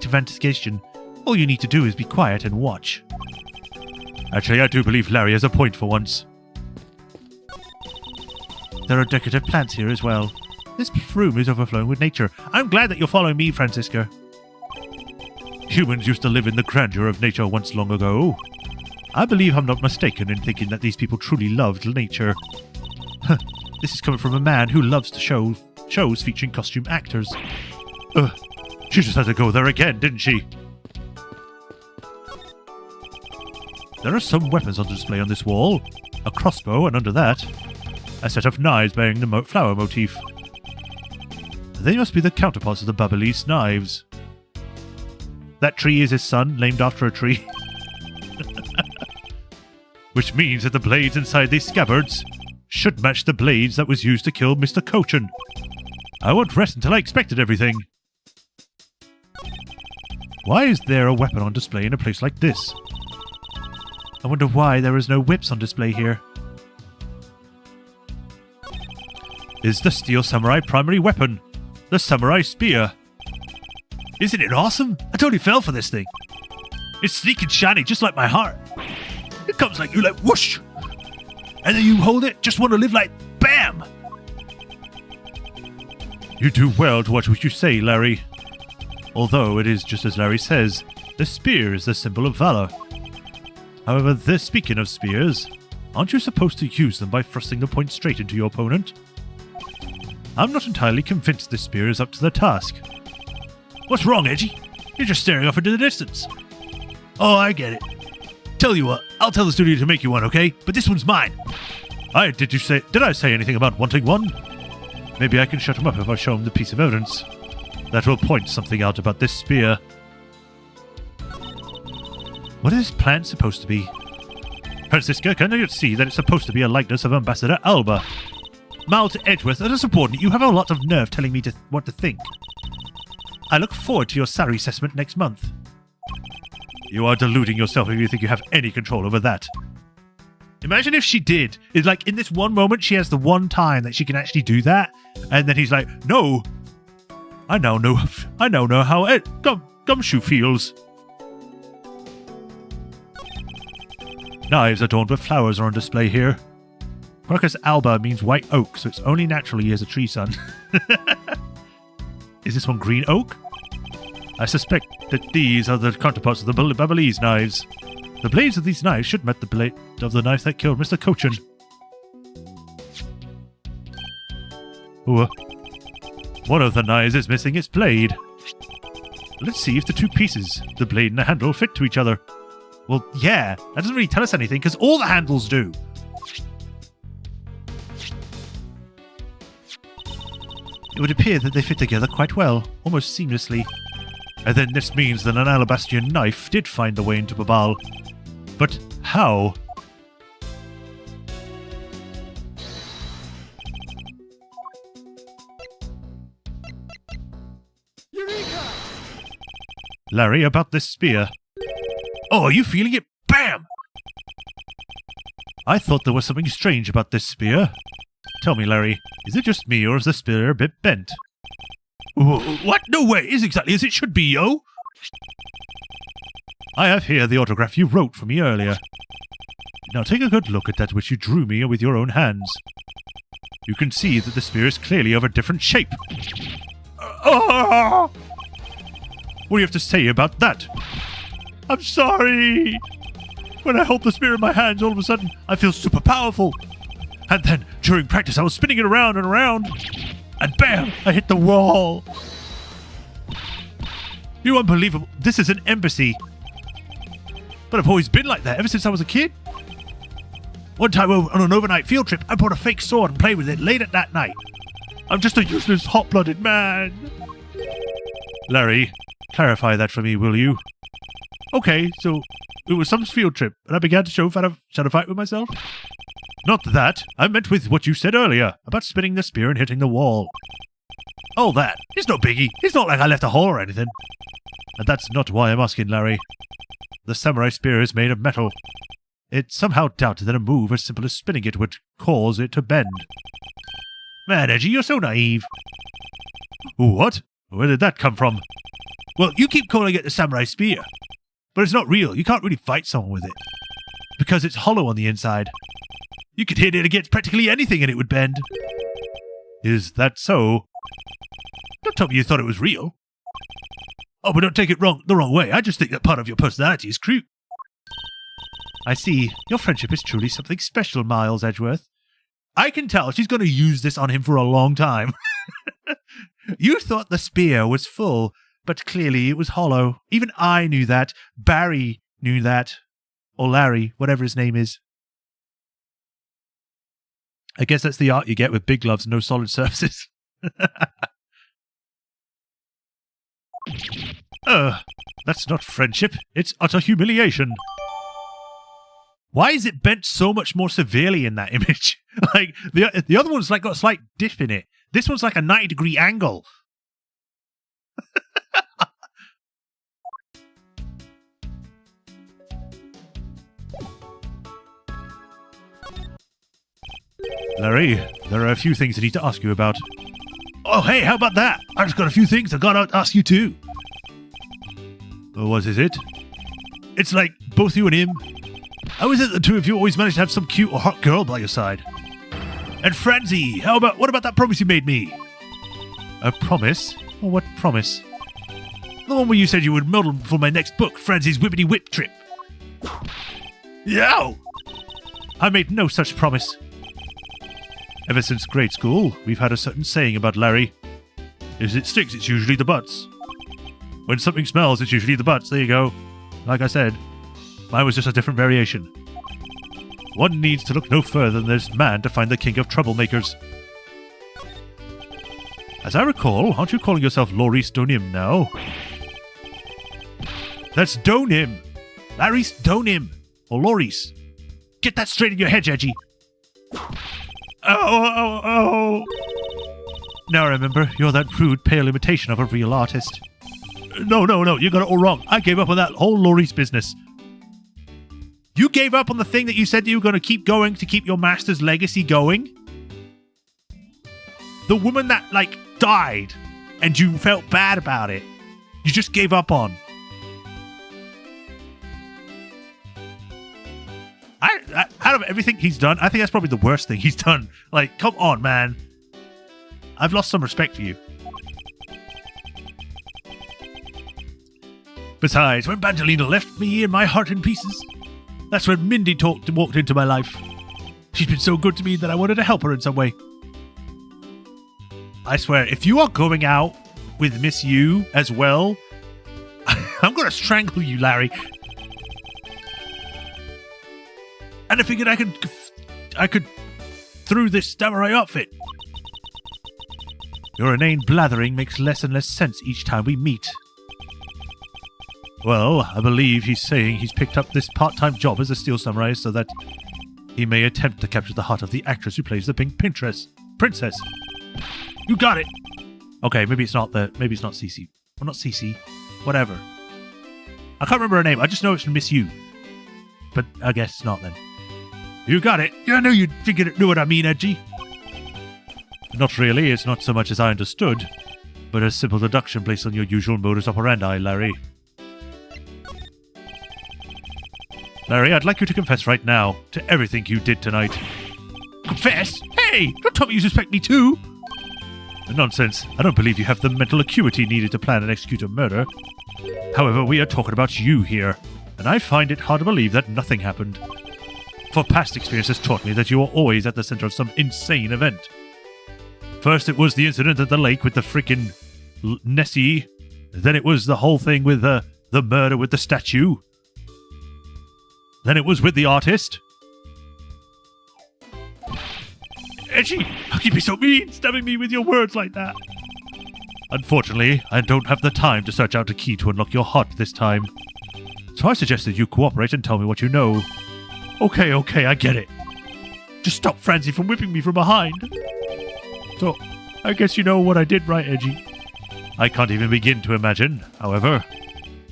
investigation. All you need to do is be quiet and watch. Actually, I do believe Larry has a point for once. There are decorative plants here as well. This room is overflowing with nature. I'm glad that you're following me, Francisca. Humans used to live in the grandeur of nature once long ago. I believe I'm not mistaken in thinking that these people truly loved nature. This is coming from a man who loves to shows featuring costume actors. She just had to go there again, didn't she? There are some weapons on display on this wall. A crossbow, and under that, a set of knives bearing the flower motif. They must be the counterparts of the Babyliss knives. That tree is his son, named after a tree. Which means that the blades inside these scabbards should match the blades that was used to kill Mr. Cochin. I won't rest until I inspected everything. Why is there a weapon on display in a place like this? I wonder why there is no whips on display here. Is the steel samurai primary weapon? The samurai spear. Isn't it awesome? I totally fell for this thing. It's sleek and shiny just like my heart. It comes like you like whoosh. And then you hold it, just want to live like BAM! You do well to watch what you say, Larry. Although it is just as Larry says, the spear is the symbol of valor. However, speaking of spears, aren't you supposed to use them by thrusting the point straight into your opponent? I'm not entirely convinced this spear is up to the task. What's wrong, Edgy? You're just staring off into the distance. Oh, I get it. Tell you what, I'll tell the studio to make you one, okay? But this one's mine. Did I say anything about wanting one? Maybe I can shut him up if I show him the piece of evidence. That will point something out about this spear. What is this plant supposed to be? Francisca, can you see that it's supposed to be a likeness of Ambassador Alba? Mal to Edgeworth, as a subordinate, you have a lot of nerve telling me what to think. I look forward to your salary assessment next month. You are deluding yourself if you think you have any control over that. Imagine if she did. It's like in this one moment she has the one time that she can actually do that, and then he's like, "No, I now know how Gumshoe feels." Knives adorned with flowers are on display here. Quercus alba means white oak, so it's only natural he has a tree son. Is this one green oak? I suspect that these are the counterparts of the Babyliss knives. The blades of these knives should match the blade of the knife that killed Mr. Cochin. One of the knives is missing its blade. Let's see if the two pieces, the blade and the handle, fit to each other. Well, yeah, that doesn't really tell us anything, because all the handles do. It would appear that they fit together quite well, almost seamlessly. And then this means that an alabastrian knife did find the way into Babal. But how? Eureka! Larry, about this spear. Oh, are you feeling it? Bam! I thought there was something strange about this spear. Tell me, Larry, is it just me or is the spear a bit bent? What? No way! It's exactly as it should be, yo! I have here the autograph you wrote for me earlier. Now take a good look at that which you drew me with your own hands. You can see that the spear is clearly of a different shape. What do you have to say about that? I'm sorry! When I hold the spear in my hands, all of a sudden, I feel super powerful. And then, during practice, I was spinning it around and around. And bam! I hit the wall. You're unbelievable. This is an embassy. But I've always been like that ever since I was a kid. One time on an overnight field trip, I bought a fake sword and played with it late at that night. I'm just a useless, hot-blooded man. Larry, clarify that for me, will you? Okay, so it was some field trip, and I began to show shadow fight with myself? Not that. I meant with what you said earlier, about spinning the spear and hitting the wall. All that. It's no biggie. It's not like I left a hole or anything. And that's not why I'm asking, Larry. The samurai spear is made of metal. It's somehow doubted that a move as simple as spinning it would cause it to bend. Man, Edgy, you're so naive. What? Where did that come from? Well, you keep calling it the samurai spear. But it's not real. You can't really fight someone with it. Because it's hollow on the inside. You could hit it against practically anything and it would bend. Is that so? Don't tell me you thought it was real. Oh, but don't take it the wrong way. I just think that part of your personality is cute. I see. Your friendship is truly something special, Miles Edgeworth. I can tell she's going to use this on him for a long time. You thought the spear was full, but clearly it was hollow. Even I knew that. Barry knew that. Or Larry, whatever his name is. I guess that's the art you get with big gloves and no solid surfaces. That's not friendship. It's utter humiliation. Why is it bent so much more severely in that image? Like, the other one's like got a slight dip in it. This one's like a 90-degree angle. Larry, there are a few things I need to ask you about. Oh, hey, how about that? I've just got a few things I've got to ask you too. What is it? It's like both you and him. How is it the two of you always manage to have some cute or hot girl by your side? And Francie, what about that promise you made me? A promise? Well, what promise? The one where you said you would model for my next book, Francie's Whippity Whip Trip. Yow! I made no such promise. Ever since grade school, we've had a certain saying about Larry. If it sticks, it's usually the butts. When something smells, it's usually the butts. There you go. Like I said, mine was just a different variation. One needs to look no further than this man to find the king of troublemakers. As I recall, aren't you calling yourself Laurie Stonim now? That's Donim! Larry Stonim! Or Laurie's. Get that straight in your head, Edgy! Oh! Now I remember, you're that rude, pale imitation of a real artist. No, you got it all wrong. I gave up on that whole Laurie's business. You gave up on the thing that you said that you were going to keep going to keep your master's legacy going? The woman that, died, and you felt bad about it. You just gave up on. Out of everything he's done, I think that's probably the worst thing he's done. Come on, man. I've lost some respect for you. Besides, when Bandelina left me and my heart in pieces, that's when Mindy walked into my life. She's been so good to me that I wanted to help her in some way. I swear, if you are going out with Miss You as well, I'm going to strangle you, Larry. And I figured I could through this samurai outfit. Your inane blathering makes less and less sense each time we meet. Well, I believe he's saying he's picked up this part-time job as a steel samurai so that he may attempt to capture the heart of the actress who plays the pink princess. You got it. Okay, maybe it's not Cece. Well, not Cece. Whatever. I can't remember her name. I just know it's Miss You. But I guess it's not then. You got it. I knew you knew what I mean, Edgy. Not really. It's not so much as I understood, but a simple deduction based on your usual modus operandi, Larry. Larry, I'd like you to confess right now to everything you did tonight. Confess? Hey, don't tell me you suspect me too. Nonsense. I don't believe you have the mental acuity needed to plan and execute a murder. However, we are talking about you here, and I find it hard to believe that nothing happened. For past experience has taught me that you are always at the center of some insane event. First, it was the incident at the lake with the frickin' Nessie Then it was the whole thing with the murder with the statue. Then it was with the artist. Edgy, how can you be so mean, stabbing me with your words like that? Unfortunately, I don't have the time to search out a key to unlock your heart this time. So I suggested you cooperate and tell me what you know. Okay, I get it. Just stop Francie from whipping me from behind. So, I guess you know what I did, right, Edgy? I can't even begin to imagine, however.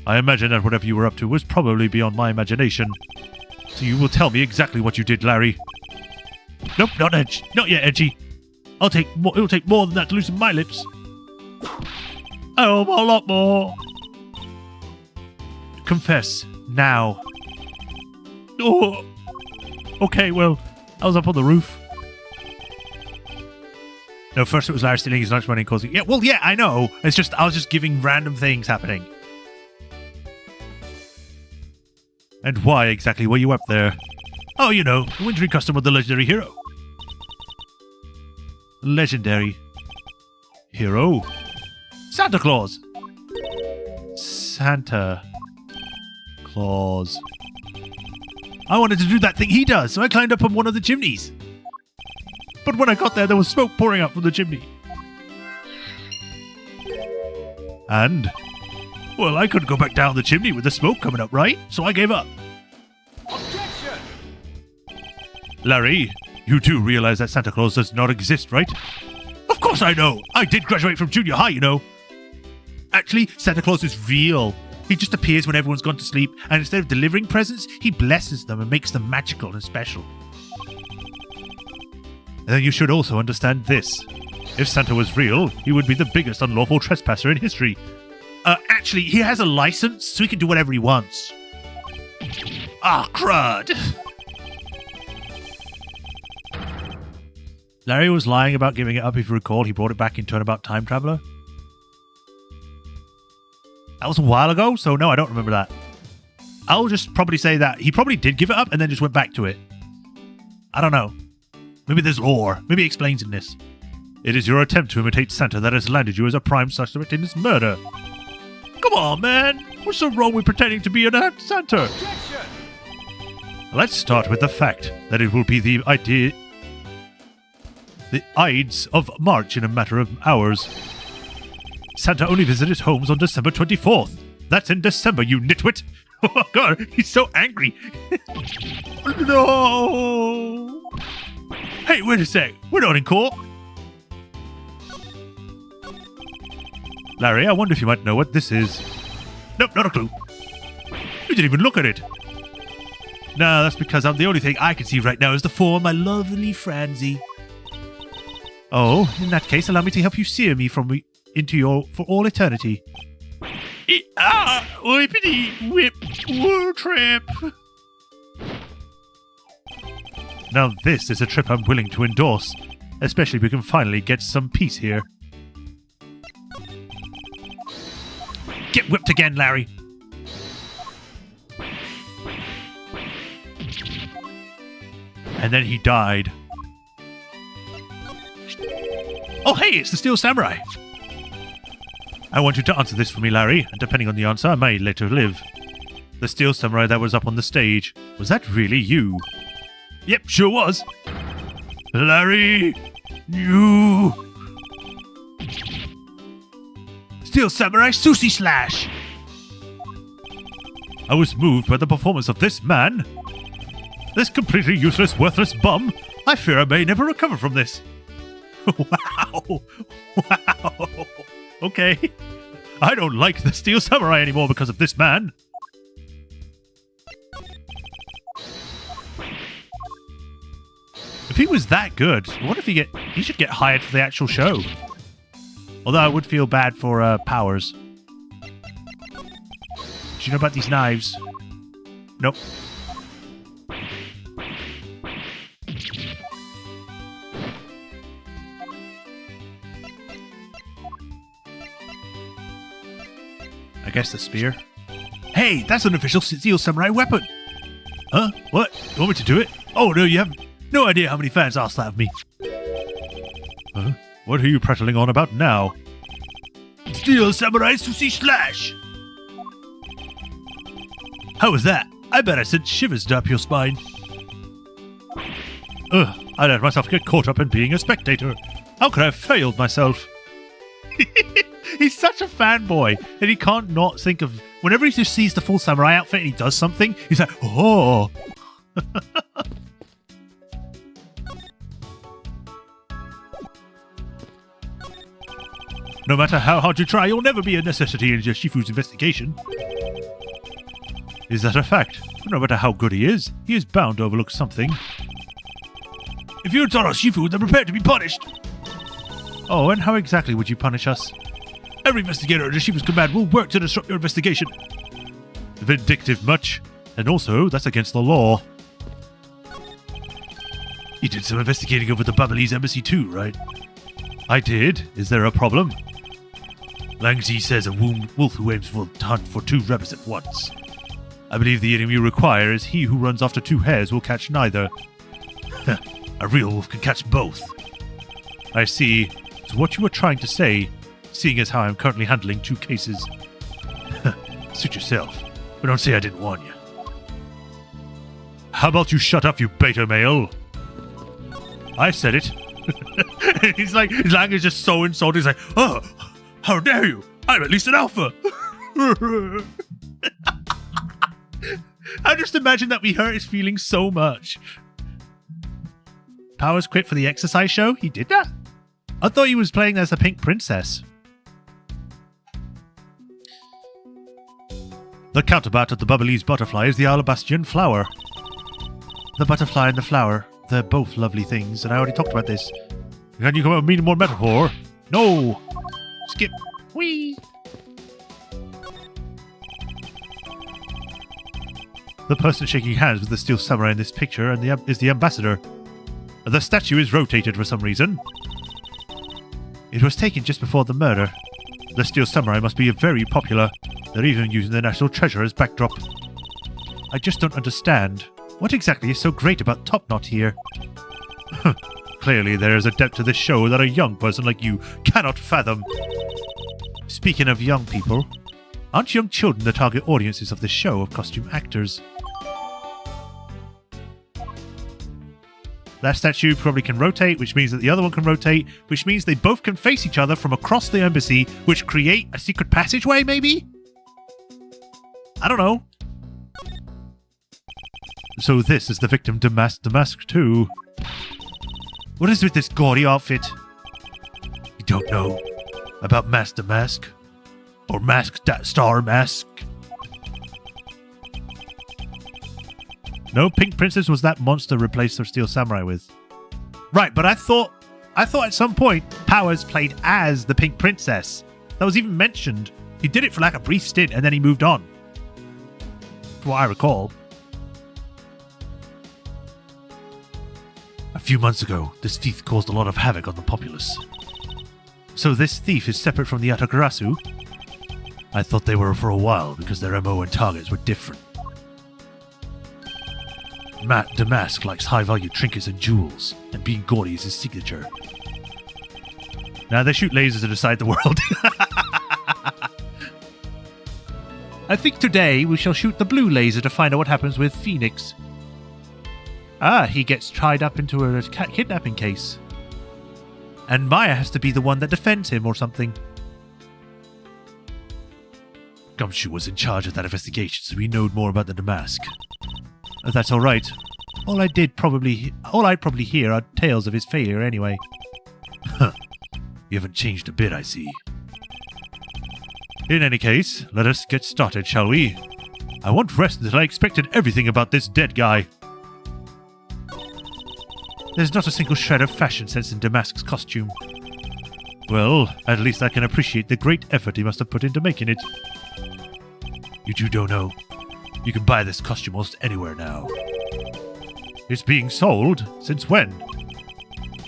I imagine that whatever you were up to was probably beyond my imagination. So you will tell me exactly what you did, Larry. Nope, not yet, Edgy. It'll take more than that to loosen my lips. Oh, a lot more. Confess, now. Oh. Okay, well, I was up on the roof. No, first it was Larry stealing his lunch money and causing... Yeah, I know. It's just, I was just giving random things happening. And why exactly were you up there? Oh, you know, the wintry custom of the legendary hero. Legendary hero? Santa Claus! Santa Claus. I wanted to do that thing he does, so I climbed up on one of the chimneys. But when I got there was smoke pouring out from the chimney. And? Well, I couldn't go back down the chimney with the smoke coming up, right? So I gave up. Objection! Larry, you do realize that Santa Claus does not exist, right? Of course I know! I did graduate from junior high, you know. Actually, Santa Claus is real. He just appears when everyone's gone to sleep, and instead of delivering presents, he blesses them and makes them magical and special. And then you should also understand this. If Santa was real, he would be the biggest unlawful trespasser in history. Actually, he has a license, so he can do whatever he wants. Ah, crud! Larry was lying about giving it up. If you recall, he brought it back in Turnabout Time Traveler. That was a while ago, so no, I don't remember that. I'll just probably say that he probably did give it up and then just went back to it. I don't know. Maybe there's lore. Maybe it explains in this. It is your attempt to imitate Santa that has landed you as a prime suspect in this murder. Come on, man. What's so wrong with pretending to be an Santa? Objection! Let's start with the fact that it will be the Ides of March in a matter of hours. Santa only visited homes on December 24th. That's in December, you nitwit. Oh, God, he's so angry. No. Hey, wait a sec. We're not in court. Larry, I wonder if you might know what this is. Nope, not a clue. You didn't even look at it. No, that's because the only thing I can see right now is the form of my lovely Francie. Oh, in that case, allow me to help you sear me into your for all eternity. Whippity whip, wool trip. Now this is a trip I'm willing to endorse, especially if we can finally get some peace here. Get whipped again, Larry. And then he died. Oh, hey, it's the Steel Samurai. I want you to answer this for me, Larry, and depending on the answer, I may later live. The Steel Samurai that was up on the stage, was that really you? Yep, sure was. Larry, you... Steel Samurai Sushi Slash! I was moved by the performance of this man. This completely useless, worthless bum. I fear I may never recover from this. Wow. Wow. Okay. I don't like the Steel Samurai anymore because of this man. If he was that good, what if he should get hired for the actual show? Although I would feel bad for Powers. Do you know about these knives? Nope. I guess the spear. Hey, that's an official Steel Samurai weapon! Huh? What? You want me to do it? Oh no, you have no idea how many fans asked that of me. Huh? What are you prattling on about now? Steel Samurai Sushi Slash! How was that? I bet I sent shivers up your spine. Ugh, I let myself get caught up in being a spectator. How could I have failed myself? He's such a fanboy that he can't not think of... Whenever he just sees the full samurai outfit and he does something, he's like, oh! No matter how hard you try, you'll never be a necessity in Shifu's investigation. Is that a fact? No matter how good he is bound to overlook something. If you taught us Shifu, then prepare to be punished! Oh, and how exactly would you punish us? Every investigator under Shifu's command will work to disrupt your investigation. Vindictive much? And also, that's against the law. You did some investigating over the Babalese embassy too, right? I did. Is there a problem? Langzi says a wolf who aims to hunt for 2 rabbits at once. I believe the enemy you require is he who runs after 2 hares will catch neither. A real wolf can catch both. I see. So what you were trying to say, seeing as how I'm currently handling 2 cases. Suit yourself, but don't say I didn't warn you. How about you shut up, you beta male? I said it. He's like, his language is just so insulting. He's like, oh, how dare you? I'm at least an alpha. I just imagine that we hurt his feelings so much. Powers quit for the exercise show? He did that? I thought he was playing as a pink princess. The counterpart of the Babalese butterfly is the Alabastian flower. The butterfly and the flower, they're both lovely things, and I already talked about this. Can you come up with me more metaphor? No! Skip. Whee! The person shaking hands with the steel samurai in this picture is the ambassador. The statue is rotated for some reason. It was taken just before the murder. The steel samurai must be very popular. They're even using the national treasure as backdrop. I just don't understand. What exactly is so great about Top Knot here? Clearly there is a depth to this show that a young person like you cannot fathom. Speaking of young people, aren't young children the target audiences of this show of costume actors? That statue probably can rotate, which means that the other one can rotate, which means they both can face each other from across the embassy, which create a secret passageway, maybe? I don't know. So this is the victim Damask too. What is with this gaudy outfit? You don't know about Master Mask? Or Star Mask? No, Pink Princess was that monster replaced her Steel Samurai with. Right, but I thought at some point Powers played as the Pink Princess. That was even mentioned. He did it for like a brief stint and then he moved on. From what I recall. A few months ago, this thief caused a lot of havoc on the populace. So this thief is separate from the Atagarasu? I thought they were for a while because their MO and targets were different. Damask likes high-value trinkets and jewels, and being gaudy is his signature. Now they shoot lasers to decide the world. I think today we shall shoot the blue laser to find out what happens with Phoenix. Ah, he gets tied up into a kidnapping case. And Maya has to be the one that defends him or something. Gumshoe was in charge of that investigation, so we know more about the Damask. That's alright. All I'd probably hear are tales of his failure anyway. Huh. You haven't changed a bit, I see. In any case, let us get started, shall we? I won't rest until I expected everything about this dead guy. There's not a single shred of fashion sense in Damask's costume. Well, at least I can appreciate the great effort he must have put into making it. You two don't know. You can buy this costume almost anywhere now. It's being sold? Since when?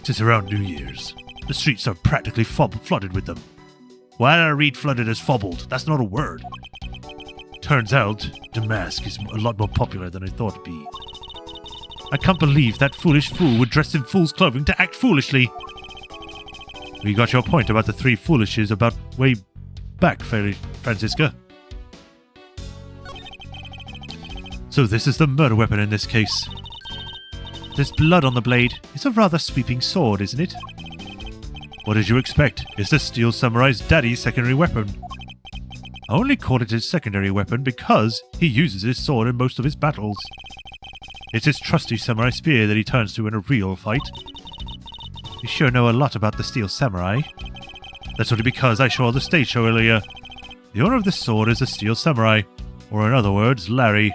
Since around New Year's. The streets are practically flooded with them. Why did I read flooded as fobbled? That's not a word. Turns out, Damask is a lot more popular than I thought it'd be. I can't believe that foolish fool would dress in fool's clothing to act foolishly. We got your point about the 3 foolishes about way back, Franziska. So this is the murder weapon in this case. There's blood on the blade. It's a rather sweeping sword, isn't it? What did you expect? It's the Steel Samurai's daddy's secondary weapon. I only call it his secondary weapon because he uses his sword in most of his battles. It's his trusty samurai spear that he turns to in a real fight. You sure know a lot about the Steel Samurai. That's only because I saw the stage show earlier. The owner of this sword is a Steel Samurai, or in other words, Larry.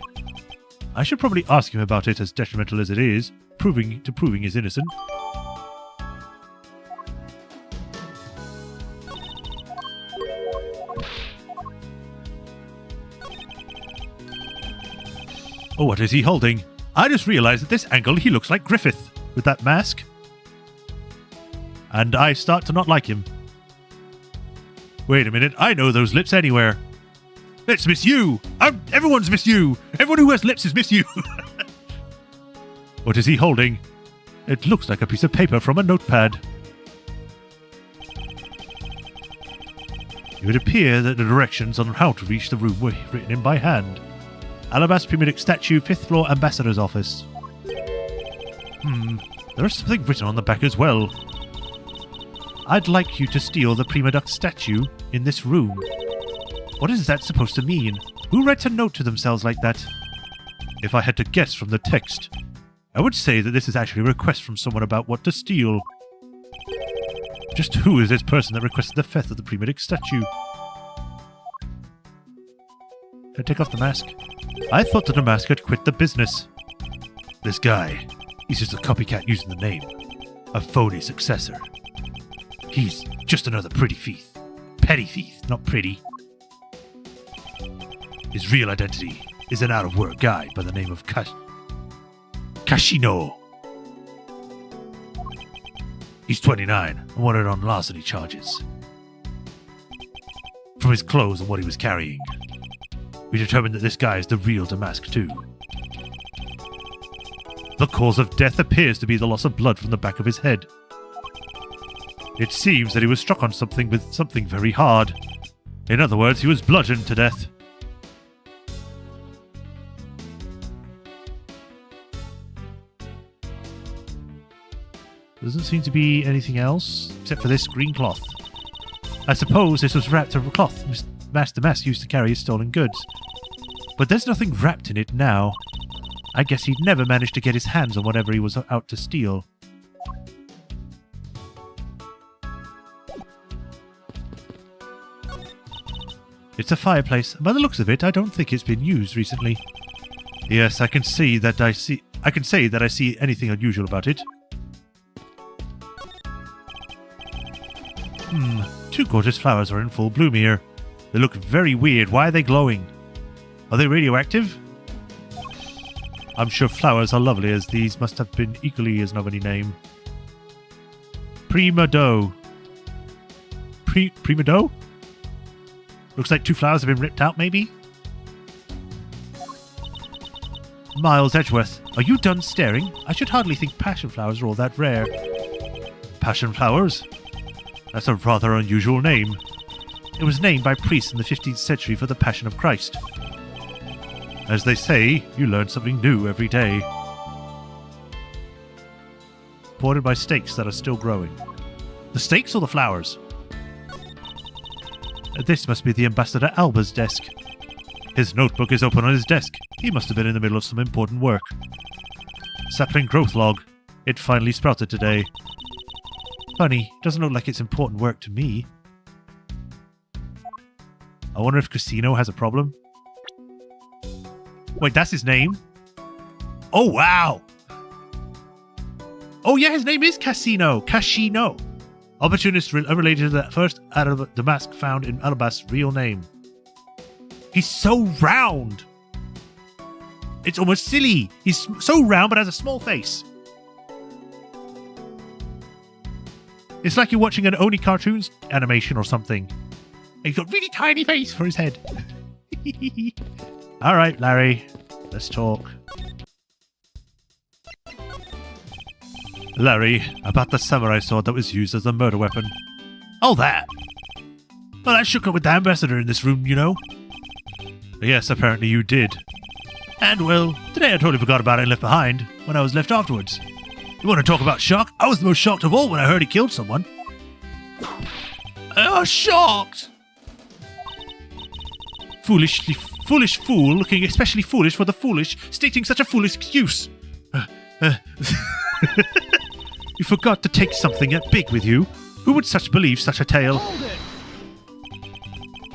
I should probably ask him about it, as detrimental as it is, proving he's innocent. Oh, what is he holding? I just realized at this angle he looks like Griffith, with that mask. And I start to not like him. Wait a minute, I know those lips anywhere. It's Miss You! Everyone's Miss You! Everyone who has lips is Miss You! What is he holding? It looks like a piece of paper from a notepad. It would appear that the directions on how to reach the room were written in by hand. Alabaster Primidic Statue, 5th floor, Ambassador's office. There is something written on the back as well. I'd like you to steal the Prima Duck statue in this room. What is that supposed to mean? Who writes a note to themselves like that? If I had to guess from the text, I would say that this is actually a request from someone about what to steal. Just who is this person that requested the theft of the Prima Duck statue? Can I take off the mask? I thought that the mask had quit the business. This guy, he's just a copycat using the name. A phony successor. He's just another pretty thief. Petty thief, not pretty. His real identity is an out-of-work guy by the name of Kashino. He's 29 and wanted on larceny charges. From his clothes and what he was carrying, we determined that this guy is the real Damask too. The cause of death appears to be the loss of blood from the back of his head. It seems that he was struck on something with something very hard. In other words, he was bludgeoned to death. Doesn't seem to be anything else, except for this green cloth. I suppose this was wrapped in a cloth Master Mask used to carry his stolen goods. But there's nothing wrapped in it now. I guess he'd never managed to get his hands on whatever he was out to steal. It's a fireplace, and by the looks of it, I don't think it's been used recently. Yes, I can say that I see anything unusual about it. Two gorgeous flowers are in full bloom here. They look very weird. Why are they glowing? Are they radioactive? I'm sure flowers are lovely, as these must have been equally as of any name. Prima Doe. Prima Doe? Looks like two flowers have been ripped out, maybe? Miles Edgeworth, are you done staring? I should hardly think passion flowers are all that rare. Passion flowers? That's a rather unusual name. It was named by priests in the 15th century for the Passion of Christ. As they say, you learn something new every day. Supported by stakes that are still growing. The stakes or the flowers? This must be the Ambassador Alba's desk. His notebook is open on his desk. He must have been in the middle of some important work. Sapling growth log. It finally sprouted today. Funny, doesn't look like it's important work to me. I wonder if Casino has a problem. Wait, that's his name? Oh, wow! Oh yeah, his name is Casino. Kashino. Opportunist unrelated to the first Damask found in Alabast's real name. He's so round! It's almost silly. He's so round but has a small face. It's like you're watching an Oni cartoons animation or something. And he's got a really tiny face for his head. Alright, Larry. Let's talk. Larry, about the samurai sword that was used as a murder weapon. Oh, that! Well, I shook up with the ambassador in this room, you know. Yes, apparently you did. And, well, today I totally forgot about it and left behind when I was left afterwards. You want to talk about shock? I was the most shocked of all when I heard he killed someone. I was shocked! Foolish fool, looking especially foolish for the foolish, stating such a foolish excuse. You forgot to take something that big with you. Who would believe such a tale?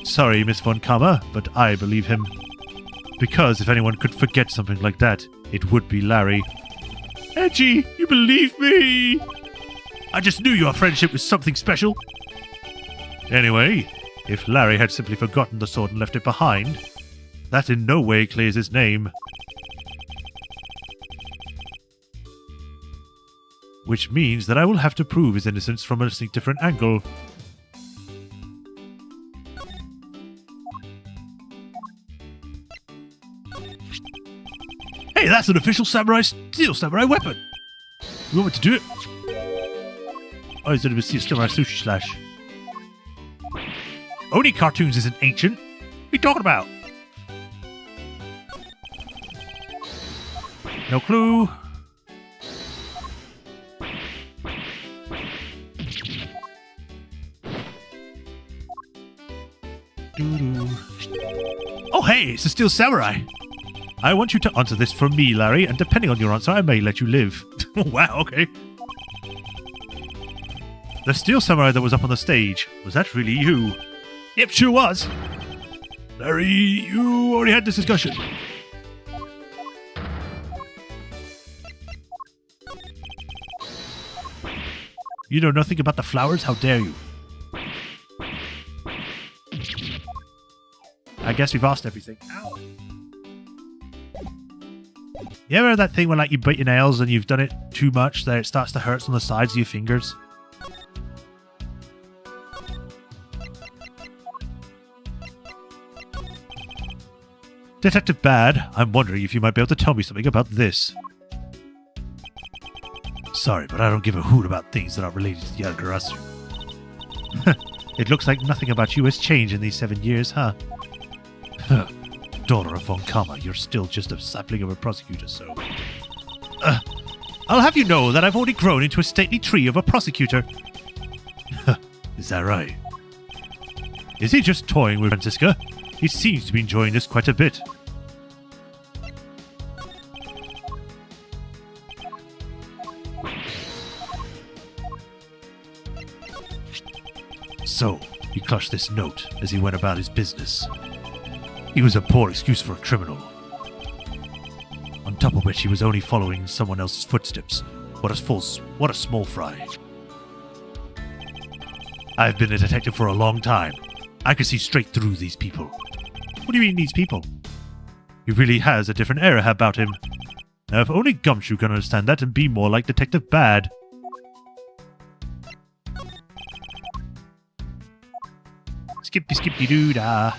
Sorry, Miss Von Kammer, but I believe him. Because if anyone could forget something like that, it would be Larry. Edgy, you believe me? I just knew your friendship was something special. Anyway, if Larry had simply forgotten the sword and left it behind, that in no way clears his name. Which means that I will have to prove his innocence from a different angle. Hey, that's an official steel samurai weapon! You want me to do it? Oh, is it a steel samurai sushi slash? Only cartoons isn't ancient. What are you talking about? No clue. Doo-doo. Oh, hey, it's a steel samurai. I want you to answer this for me, Larry, and depending on your answer, I may let you live. Wow, okay. The steel samurai that was up on the stage, was that really you? Yep, sure was. Larry, you already had this discussion. You know nothing about the flowers? How dare you? I guess we've asked everything. Ow. You ever heard that thing when like you bite your nails and you've done it too much that it starts to hurt on the sides of your fingers? Detective Bad, I'm wondering if you might be able to tell me something about this. Sorry, but I don't give a hoot about things that are related to the Yagarasu. It looks like nothing about you has changed in these 7 years, huh? Daughter of Von Kammer, you're still just a sapling of a prosecutor, so... I'll have you know that I've already grown into a stately tree of a prosecutor. Is that right? Is he just toying with Franziska? He seems to be enjoying this quite a bit. So, he clutched this note as he went about his business. He was a poor excuse for a criminal. On top of which he was only following someone else's footsteps. What a small fry. I've been a detective for a long time. I can see straight through these people. What do you mean, these people? He really has a different air about him. Now, if only Gumshoe can understand that and be more like Detective Bad. Skippy-skippy-doo-dah.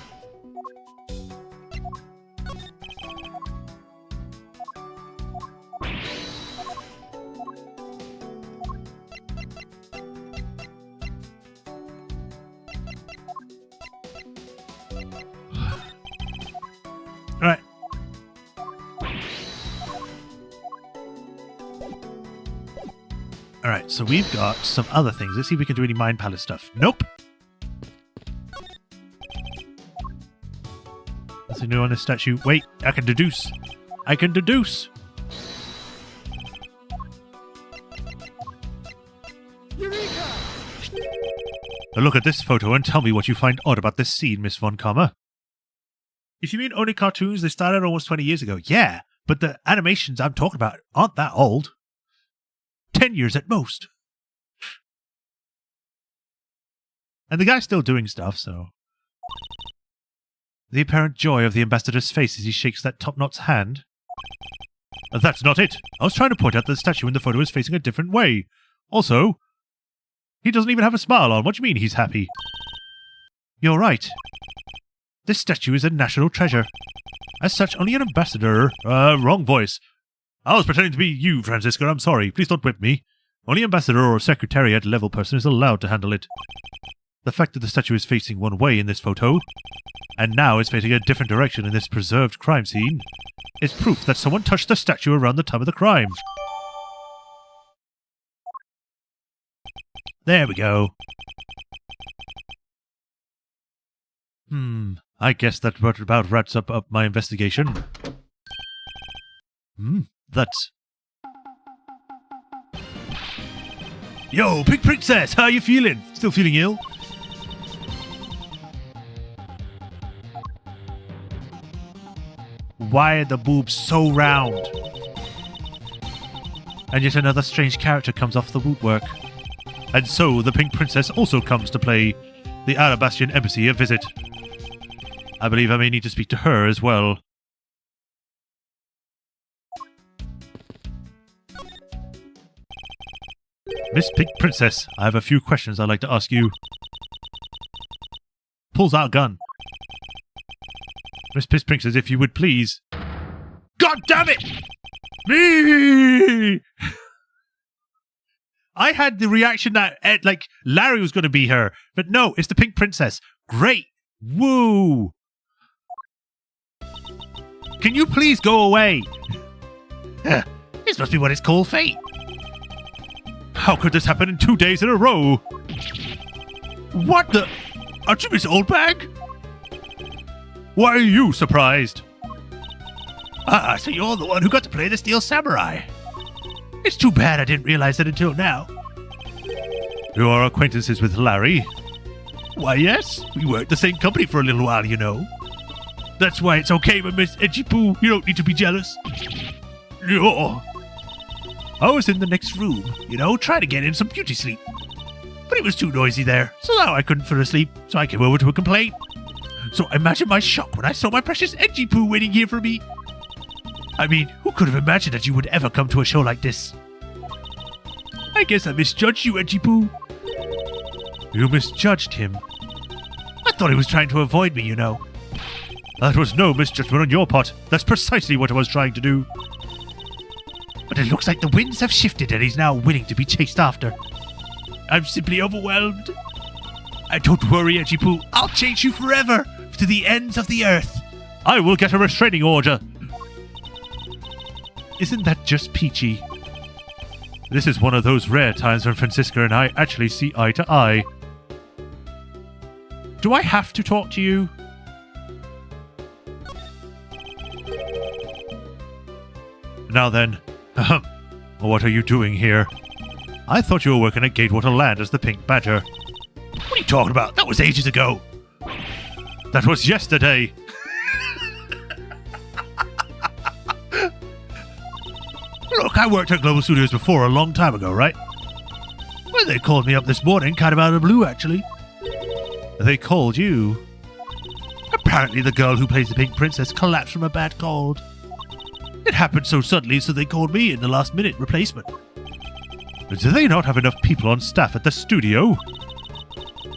Alright. Alright, so we've got some other things. Let's see if we can do any Mind Palace stuff. Nope. Nothing new on this statue. Wait, I can deduce. I can deduce. Eureka! Now look at this photo and tell me what you find odd about this scene, Miss Von Kammer. If you mean only cartoons, they started almost 20 years ago. Yeah, but the animations I'm talking about aren't that old. 10 years at most. And the guy's still doing stuff, so... The apparent joy of the ambassador's face as he shakes that top-knot's hand. That's not it. I was trying to point out that the statue in the photo is facing a different way. Also, he doesn't even have a smile on. What do you mean he's happy? You're right. This statue is a national treasure. As such, only an ambassador... wrong voice. I was pretending to be you, Franziska. I'm sorry. Please don't whip me. Only ambassador or secretariat level person is allowed to handle it. The fact that the statue is facing one way in this photo, and now is facing a different direction in this preserved crime scene, is proof that someone touched the statue around the time of the crime. There we go. I guess that about wraps up my investigation. That's... Yo, Pink Princess, how you feeling? Still feeling ill? Why are the boobs so round? And yet another strange character comes off the woodwork. And so the Pink Princess also comes to play the Alabastian Embassy a visit. I believe I may need to speak to her as well. Miss Pink Princess, I have a few questions I'd like to ask you. Pulls out a gun. Miss Pink Princess, if you would please... God damn it! Me! I had the reaction that, like, Larry was going to be her. But no, it's the Pink Princess. Great. Woo! Can you please go away? This must be what it's called fate. How could this happen in 2 days in a row? What the... Aren't you Miss Oldbag? Why are you surprised? Ah, so you're the one who got to play the Steel Samurai. It's too bad I didn't realize that until now. You are acquaintances with Larry? Why, yes. We worked the same company for a little while, you know. That's why it's okay, but Miss Edgy Poo, you don't need to be jealous. Oh. I was in the next room, you know, trying to get in some beauty sleep. But it was too noisy there, so now I couldn't fall asleep, so I came over to a complaint. So imagine my shock when I saw my precious Edgy Poo waiting here for me. I mean, who could have imagined that you would ever come to a show like this? I guess I misjudged you, Edgy Poo. You misjudged him? I thought he was trying to avoid me, you know. That was no misjudgment on your part. That's precisely what I was trying to do. But it looks like the winds have shifted and he's now willing to be chased after. I'm simply overwhelmed. Don't worry, Edgy Poo. I'll chase you forever to the ends of the earth. I will get a restraining order. Isn't that just peachy? This is one of those rare times when Francisca and I actually see eye to eye. Do I have to talk to you? Now then, what are you doing here? I thought you were working at Gatewater Land as the Pink Badger. What are you talking about? That was ages ago. That was yesterday. Look, I worked at Global Studios before a long time ago, right? Well, they called me up this morning, kind of out of the blue, actually. They called you? Apparently the girl who plays the Pink Princess collapsed from a bad cold. It happened so suddenly, so they called me in the last-minute replacement. Do they not have enough people on staff at the studio?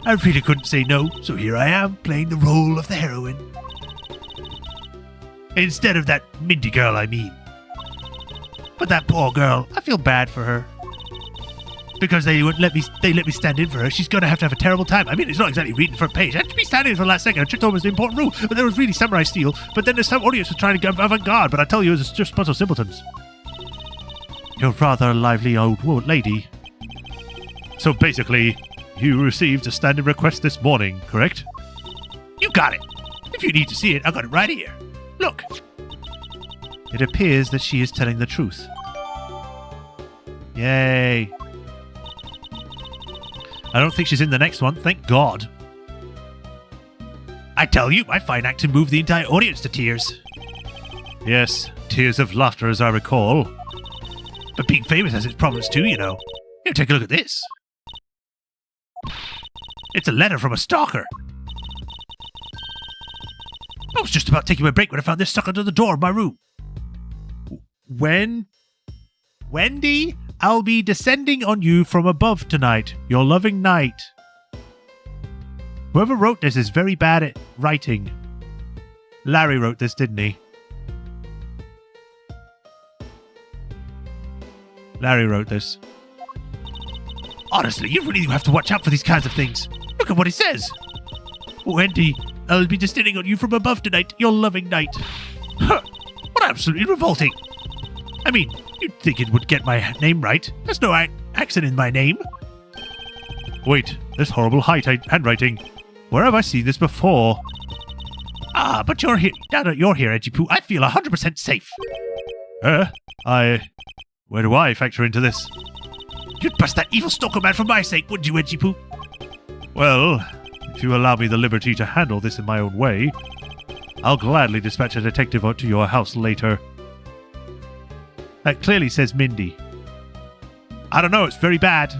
I really couldn't say no, so here I am, playing the role of the heroine. Instead of that Mindy girl, I mean. But that poor girl, I feel bad for her. Because they let me stand in for her. She's going to have a terrible time. I mean, it's not exactly reading for a page. I had to be standing in for the last second. I tripped over an important rule. But there was really samurai steel. But then the audience was trying to go avant-garde. But I tell you, it was just a bunch of simpletons. You're rather a lively old lady. So basically, you received a standing request this morning, correct? You got it. If you need to see it, I've got it right here. Look. It appears that she is telling the truth. Yay. I don't think she's in the next one, thank God. I tell you, my fine acting moved the entire audience to tears. Yes, tears of laughter as I recall. But being famous has its problems too, you know. Here, take a look at this. It's a letter from a stalker. I was just about taking my break when I found this stuck under the door of my room. Wendy, I'll be descending on you from above tonight. Your loving night. Whoever wrote this is very bad at writing. Larry wrote this, didn't he? Larry wrote this. Honestly, you really have to watch out for these kinds of things. Look Look at what it says. Wendy, I'll be descending on you from above tonight, your loving knight. Huh, what absolutely revolting. I mean, you'd think it would get my name right. There's no accent in my name. Wait, this horrible handwriting. Where have I seen this before? Ah, but you're here. Now that you're here, Edgy Poo, I feel 100% safe. Where do I factor into this? You'd bust that evil stalker man for my sake, wouldn't you, Edgy Poo? Well, if you allow me the liberty to handle this in my own way, I'll gladly dispatch a detective out to your house later. That clearly says Mindy. I don't know, it's very bad.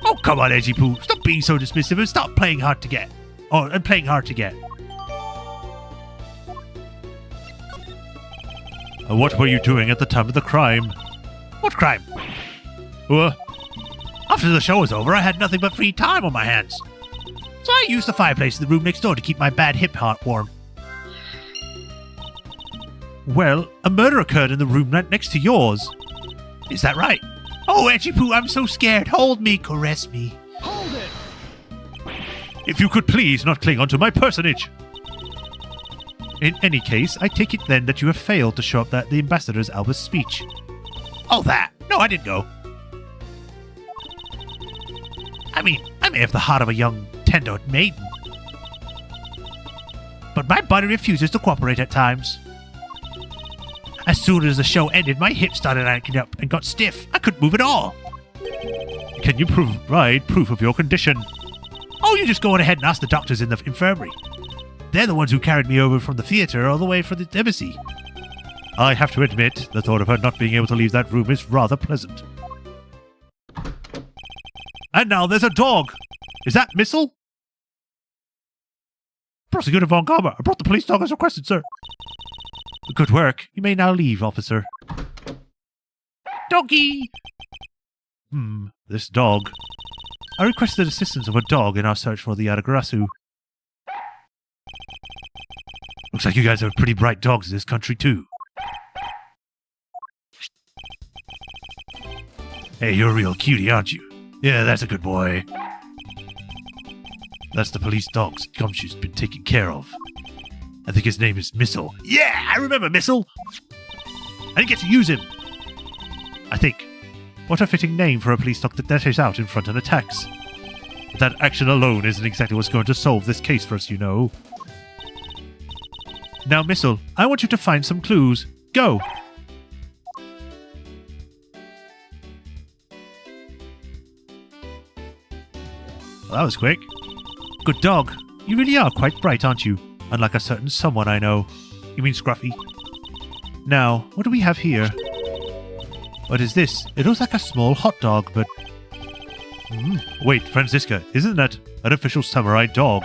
Oh, come on, Edgy Poo. Stop being so dismissive and stop playing hard to get. And playing hard to get. What were you doing at the time of the crime? What crime? After the show was over, I had nothing but free time on my hands. So I used the fireplace in the room next door to keep my bad hip heart warm. Well, a murder occurred in the room right next to yours. Is that right? Oh, Edgy Poo, I'm so scared. Hold me, caress me. Hold it! If you could please not cling onto my personage. In any case, I take it then that you have failed to show up at the ambassador's Alba's speech. Oh, that? No, I didn't go. I mean, I may have the heart of a young, tender maiden. But my body refuses to cooperate at times. As soon as the show ended, my hips started acting up and got stiff. I couldn't move at all. Can you provide proof of your condition? Oh, you just go on ahead and ask the doctors in the infirmary. They're the ones who carried me over from the theatre all the way from the embassy. I have to admit, the thought of her not being able to leave that room is rather pleasant. And now there's a dog. Is that Missile? Prosecutor Von Garber, I brought the police dog as requested, sir. Good work. You may now leave, officer. Doggy! This dog. I requested assistance of a dog in our search for the Adagarasu. Looks like you guys have pretty bright dogs in this country, too. Hey, you're a real cutie, aren't you? Yeah, that's a good boy. That's the police dog's Gumshoe's been taken care of. I think his name is Missile. Yeah, I remember Missile! I didn't get to use him. I think. What a fitting name for a police dog that dashes out in front and attacks. But that action alone isn't exactly what's going to solve this case for us, you know. Now, Missile, I want you to find some clues. Go! Well, that was quick. Good dog. You really are quite bright, aren't you? Unlike a certain someone I know. You mean Scruffy? Now, what do we have here? What is this? It looks like a small hot dog, but... Wait, Franziska, isn't that an official samurai dog?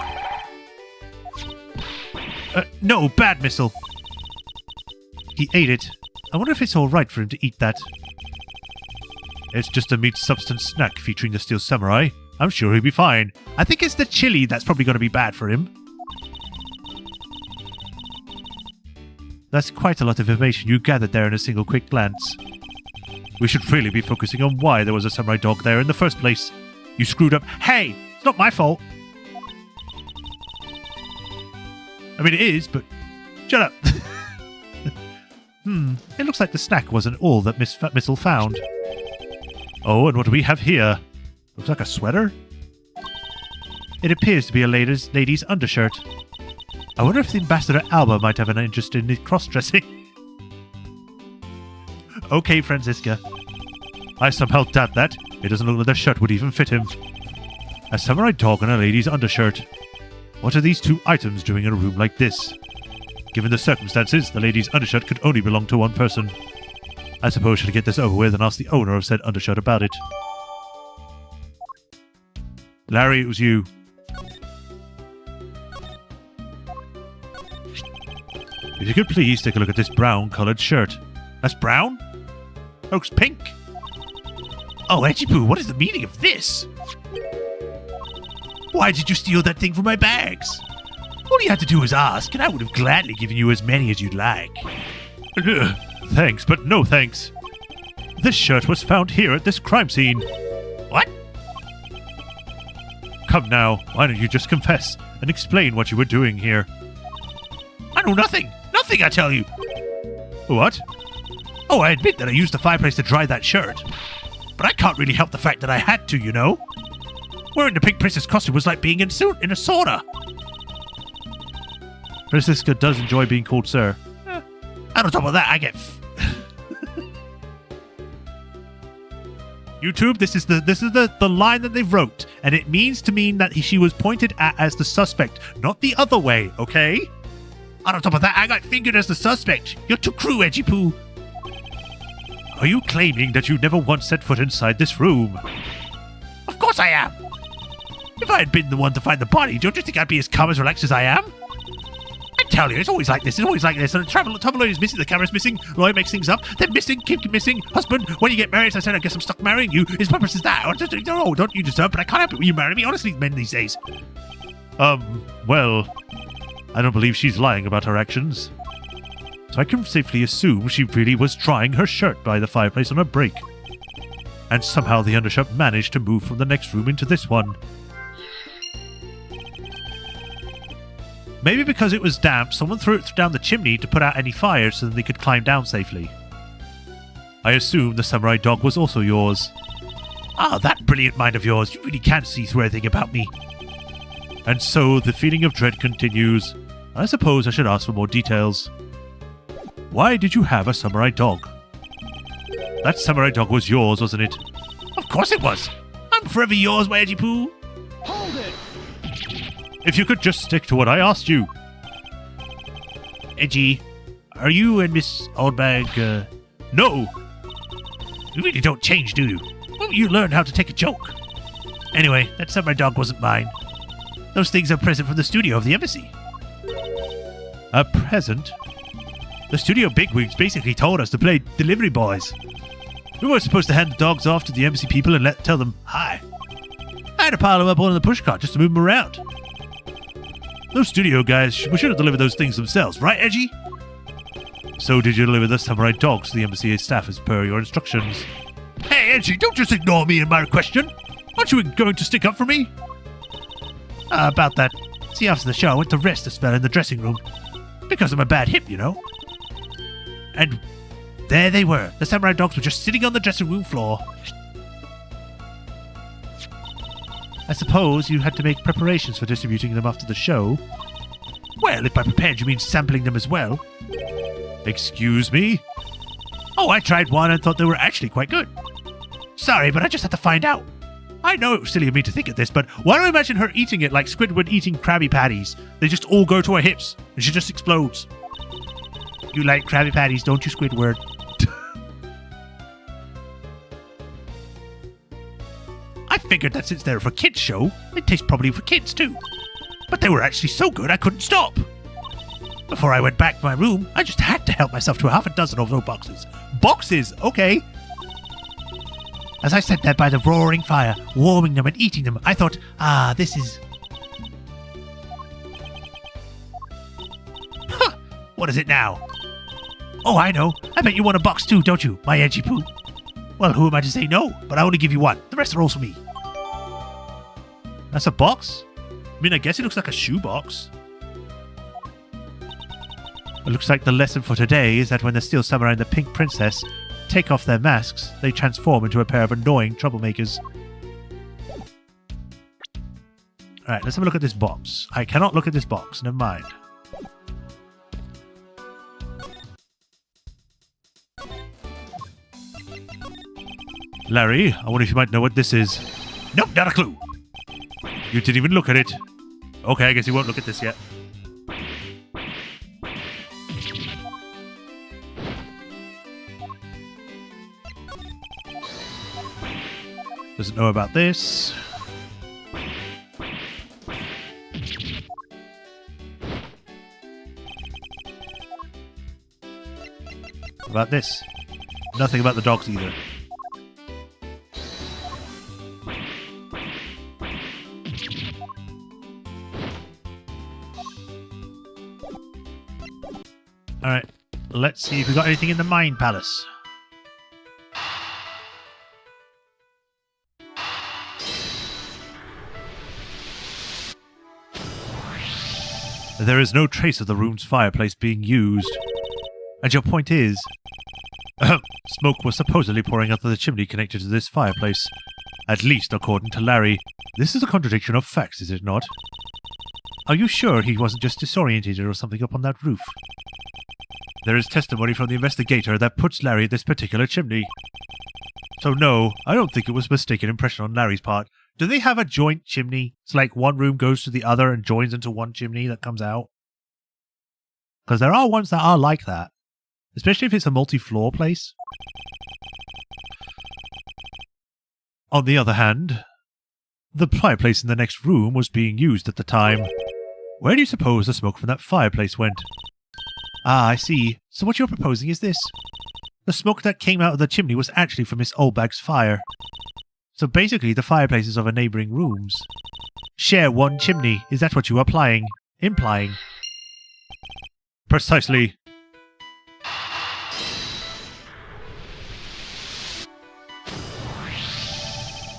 No, bad Missile. He ate it. I wonder if it's alright for him to eat that. It's just a meat substance snack featuring the Steel Samurai. I'm sure he'll be fine. I think it's the chili that's probably going to be bad for him. That's quite a lot of information you gathered there in a single quick glance. We should really be focusing on why there was a samurai dog there in the first place. You screwed up. Hey! It's not my fault! I mean, it is, but... Shut up! It looks like the snack wasn't all that Miss Missile found. Oh, and what do we have here? Looks like a sweater? It appears to be a lady's undershirt. I wonder if the Ambassador Alba might have an interest in cross-dressing. Okay, Franziska. I somehow doubt that. It doesn't look like the shirt would even fit him. A samurai dog and a lady's undershirt. What are these two items doing in a room like this? Given the circumstances, the lady's undershirt could only belong to one person. I suppose I should get this over with and ask the owner of said undershirt about it. Larry, it was you. If you could please take a look at this brown-coloured shirt. That's brown? Oh, it's pink. Oh, Edgy Poo, what is the meaning of this? Why did you steal that thing from my bags? All you had to do was ask, and I would have gladly given you as many as you'd like. Thanks, but no thanks. This shirt was found here at this crime scene. What? come now, why don't you just confess and explain what you were doing here? I know nothing! Nothing, I tell you! What? Oh, I admit that I used the fireplace to dry that shirt. But I can't really help the fact that I had to, you know? Wearing the pink princess costume was like being in a sauna. Francisca does enjoy being called sir. And on top of that, I get... YouTube, this is the line that they wrote, and it means to mean that she was pointed at as the suspect, not the other way, okay? And on top of that, I got fingered as the suspect. You're too cruel, Edgy Poo. Are you claiming that you never once set foot inside this room? Of course I am. If I had been the one to find the body, don't you think I'd be as calm as relaxed as I am? I tell you, it's always like this. It's always like this. And Tabloid is missing, the camera's missing, Roy makes things up. They're missing, keep missing. Husband, when you get married, I said, I guess I'm stuck marrying you. His purpose is that. No, don't you deserve, but I can't help it when you marry me. Honestly, men these days. Well, I don't believe she's lying about her actions. So I can safely assume she really was drying her shirt by the fireplace on a break. And somehow the undershop managed to move from the next room into this one. Maybe because it was damp, someone threw it down the chimney to put out any fires so that they could climb down safely. I assume the samurai dog was also yours. Ah, that brilliant mind of yours. You really can't see through everything about me. And so the feeling of dread continues. I suppose I should ask for more details. Why did you have a samurai dog? That samurai dog was yours, wasn't it? Of course it was. I'm forever yours, my Edgy Poo. Hold it! If you could just stick to what I asked you. Edgy, are you and Miss Oldbag, No! You really don't change, do you? Well, you learn how to take a joke. Anyway, that samurai dog wasn't mine. Those things are a present from the studio of the embassy. A present? The studio bigwigs basically told us to play delivery boys. We were supposed to hand the dogs off to the embassy people and tell them hi. I had to pile them up on the pushcart just to move them around. Those studio guys should have delivered those things themselves, right, Edgy? So did you deliver the samurai dogs to the embassy staff as per your instructions? Hey, Edgy, don't just ignore me and my question. Aren't you going to stick up for me? About that. See, after the show, I went to rest a spell in the dressing room. Because of my bad hip, you know. And there they were. The samurai dogs were just sitting on the dressing room floor. I suppose you had to make preparations for distributing them after the show. Well, if by prepared you mean sampling them as well. Excuse me? Oh, I tried one and thought they were actually quite good. Sorry, but I just had to find out. I know it was silly of me to think of this, but why do I imagine her eating it like Squidward eating Krabby Patties? They just all go to her hips, and she just explodes. You like Krabby Patties, don't you, Squidward? I figured that since they're for kids' show, they'd taste probably for kids too. But they were actually so good I couldn't stop. Before I went back to my room, I just had to help myself to half a dozen of those boxes. Boxes? Okay. As I sat there by the roaring fire, warming them and eating them, I thought, this is... Huh! What is it now? Oh, I know. I bet you want a box too, don't you, my Edgy Poo? Well, who am I to say no? But I only give you one. The rest are all for me. That's a box? I mean, I guess it looks like a shoebox. It looks like the lesson for today is that when the Steel Samurai and the Pink Princess take off their masks, they transform into a pair of annoying troublemakers. Alright, let's have a look at this box. I cannot look at this box. Never mind. Larry, I wonder if you might know what this is. Nope, not a clue. You didn't even look at it. Okay, I guess you won't look at this yet. Doesn't know about this. About this. Nothing about the dogs either. Alright, let's see if we got anything in the Mind Palace. There is no trace of the room's fireplace being used. And your point is... smoke was supposedly pouring out of the chimney connected to this fireplace. At least according to Larry. This is a contradiction of facts, is it not? Are you sure he wasn't just disoriented or something up on that roof? There is testimony from the investigator that puts Larry at this particular chimney. So no, I don't think it was a mistaken impression on Larry's part. Do they have a joint chimney? It's like one room goes to the other and joins into one chimney that comes out? Because there are ones that are like that. Especially if it's a multi-floor place. On the other hand, the fireplace in the next room was being used at the time. Where do you suppose the smoke from that fireplace went? Ah, I see. So what you're proposing is this. The smoke that came out of the chimney was actually from Miss Oldbag's fire. So basically the fireplaces of her neighbouring rooms share one chimney. Is that what you are implying? Precisely.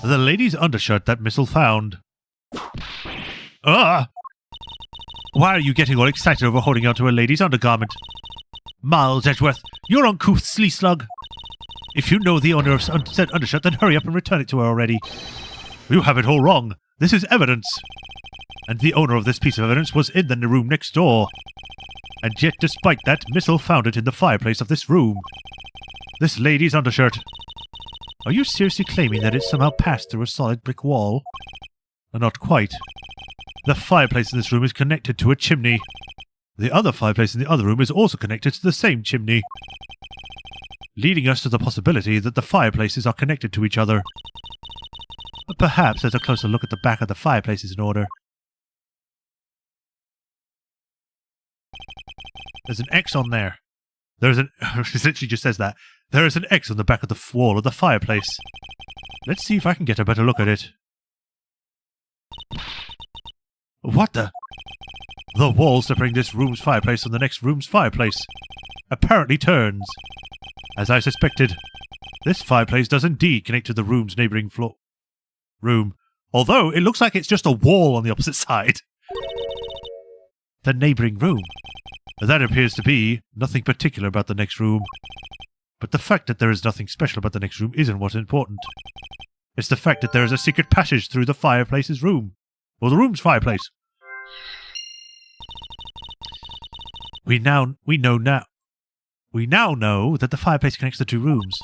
The lady's undershirt that Missile found. Ah! Why are you getting all excited over holding onto a lady's undergarment? Miles Edgeworth, you're uncouth slee slug. If you know the owner of said undershirt, then hurry up and return it to her already. You have it all wrong. This is evidence. And the owner of this piece of evidence was in the room next door. And yet, despite that, Missile found it in the fireplace of this room. This lady's undershirt. Are you seriously claiming that it somehow passed through a solid brick wall? Not quite. The fireplace in this room is connected to a chimney. The other fireplace in the other room is also connected to the same chimney, leading us to the possibility that the fireplaces are connected to each other. But perhaps there's a closer look at the back of the fireplaces in order. There's an X on there. It literally just says that. There is an X on the back of the wall of the fireplace. Let's see if I can get a better look at it. What the? The wall separating this room's fireplace from the next room's fireplace apparently turns. As I suspected, this fireplace does indeed connect to the room's neighbouring room, although it looks like it's just a wall on the opposite side. The neighbouring room. That appears to be nothing particular about the next room. But the fact that there is nothing special about the next room isn't what's important. It's the fact that there is a secret passage through the fireplace's room. Or the room's fireplace. We now know that the fireplace connects the two rooms.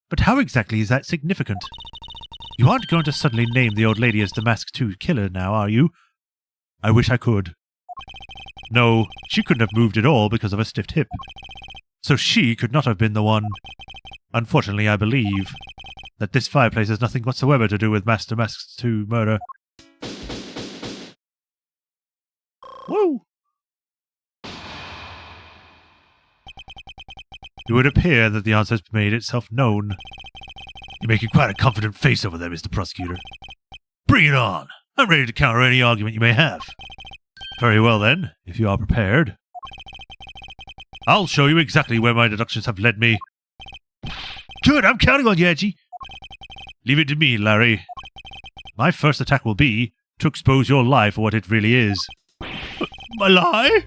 But how exactly is that significant? You aren't going to suddenly name the old lady as the Mask 2 killer now, are you? I wish I could. No, she couldn't have moved at all because of a stiff hip. So she could not have been the one. Unfortunately, I believe that this fireplace has nothing whatsoever to do with Master Mask 2 murder. Woo! It would appear that the answer has made itself known. You're making quite a confident face over there, Mr. Prosecutor. Bring it on! I'm ready to counter any argument you may have. Very well then, if you are prepared. I'll show you exactly where my deductions have led me. Good, I'm counting on you, Edgy. Leave it to me, Larry. My first attack will be to expose your lie for what it really is. My lie?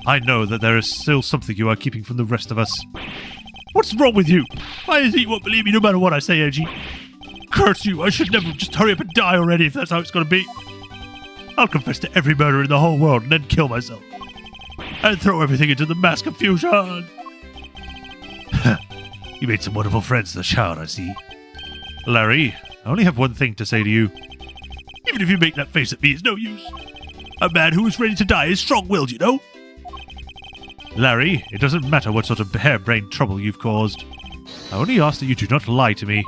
I know that there is still something you are keeping from the rest of us. What's wrong with you? Why is it you won't believe me no matter what I say, Edgy? Curse you, I should never just hurry up and die already if that's how it's going to be. I'll confess to every murder in the whole world and then kill myself. And throw everything into the mask of fusion. You made some wonderful friends in the shower, I see. Larry, I only have one thing to say to you. Even if you make that face at me, it's no use. A man who is ready to die is strong-willed, you know? Larry, it doesn't matter what sort of harebrained trouble you've caused. I only ask that you do not lie to me.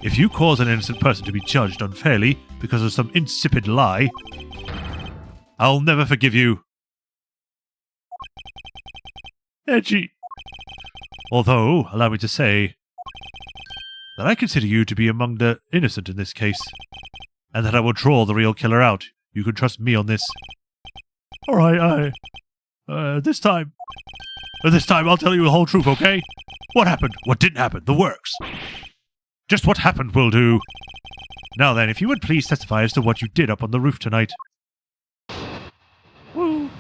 If you cause an innocent person to be judged unfairly because of some insipid lie, I'll never forgive you. Edgy. Although, allow me to say that I consider you to be among the innocent in this case, and that I will draw the real killer out. You can trust me on this. Alright, this time I'll tell you the whole truth, okay? What happened? What didn't happen? The works. Just what happened will do. Now then, if you would please testify as to what you did up on the roof tonight. Woo!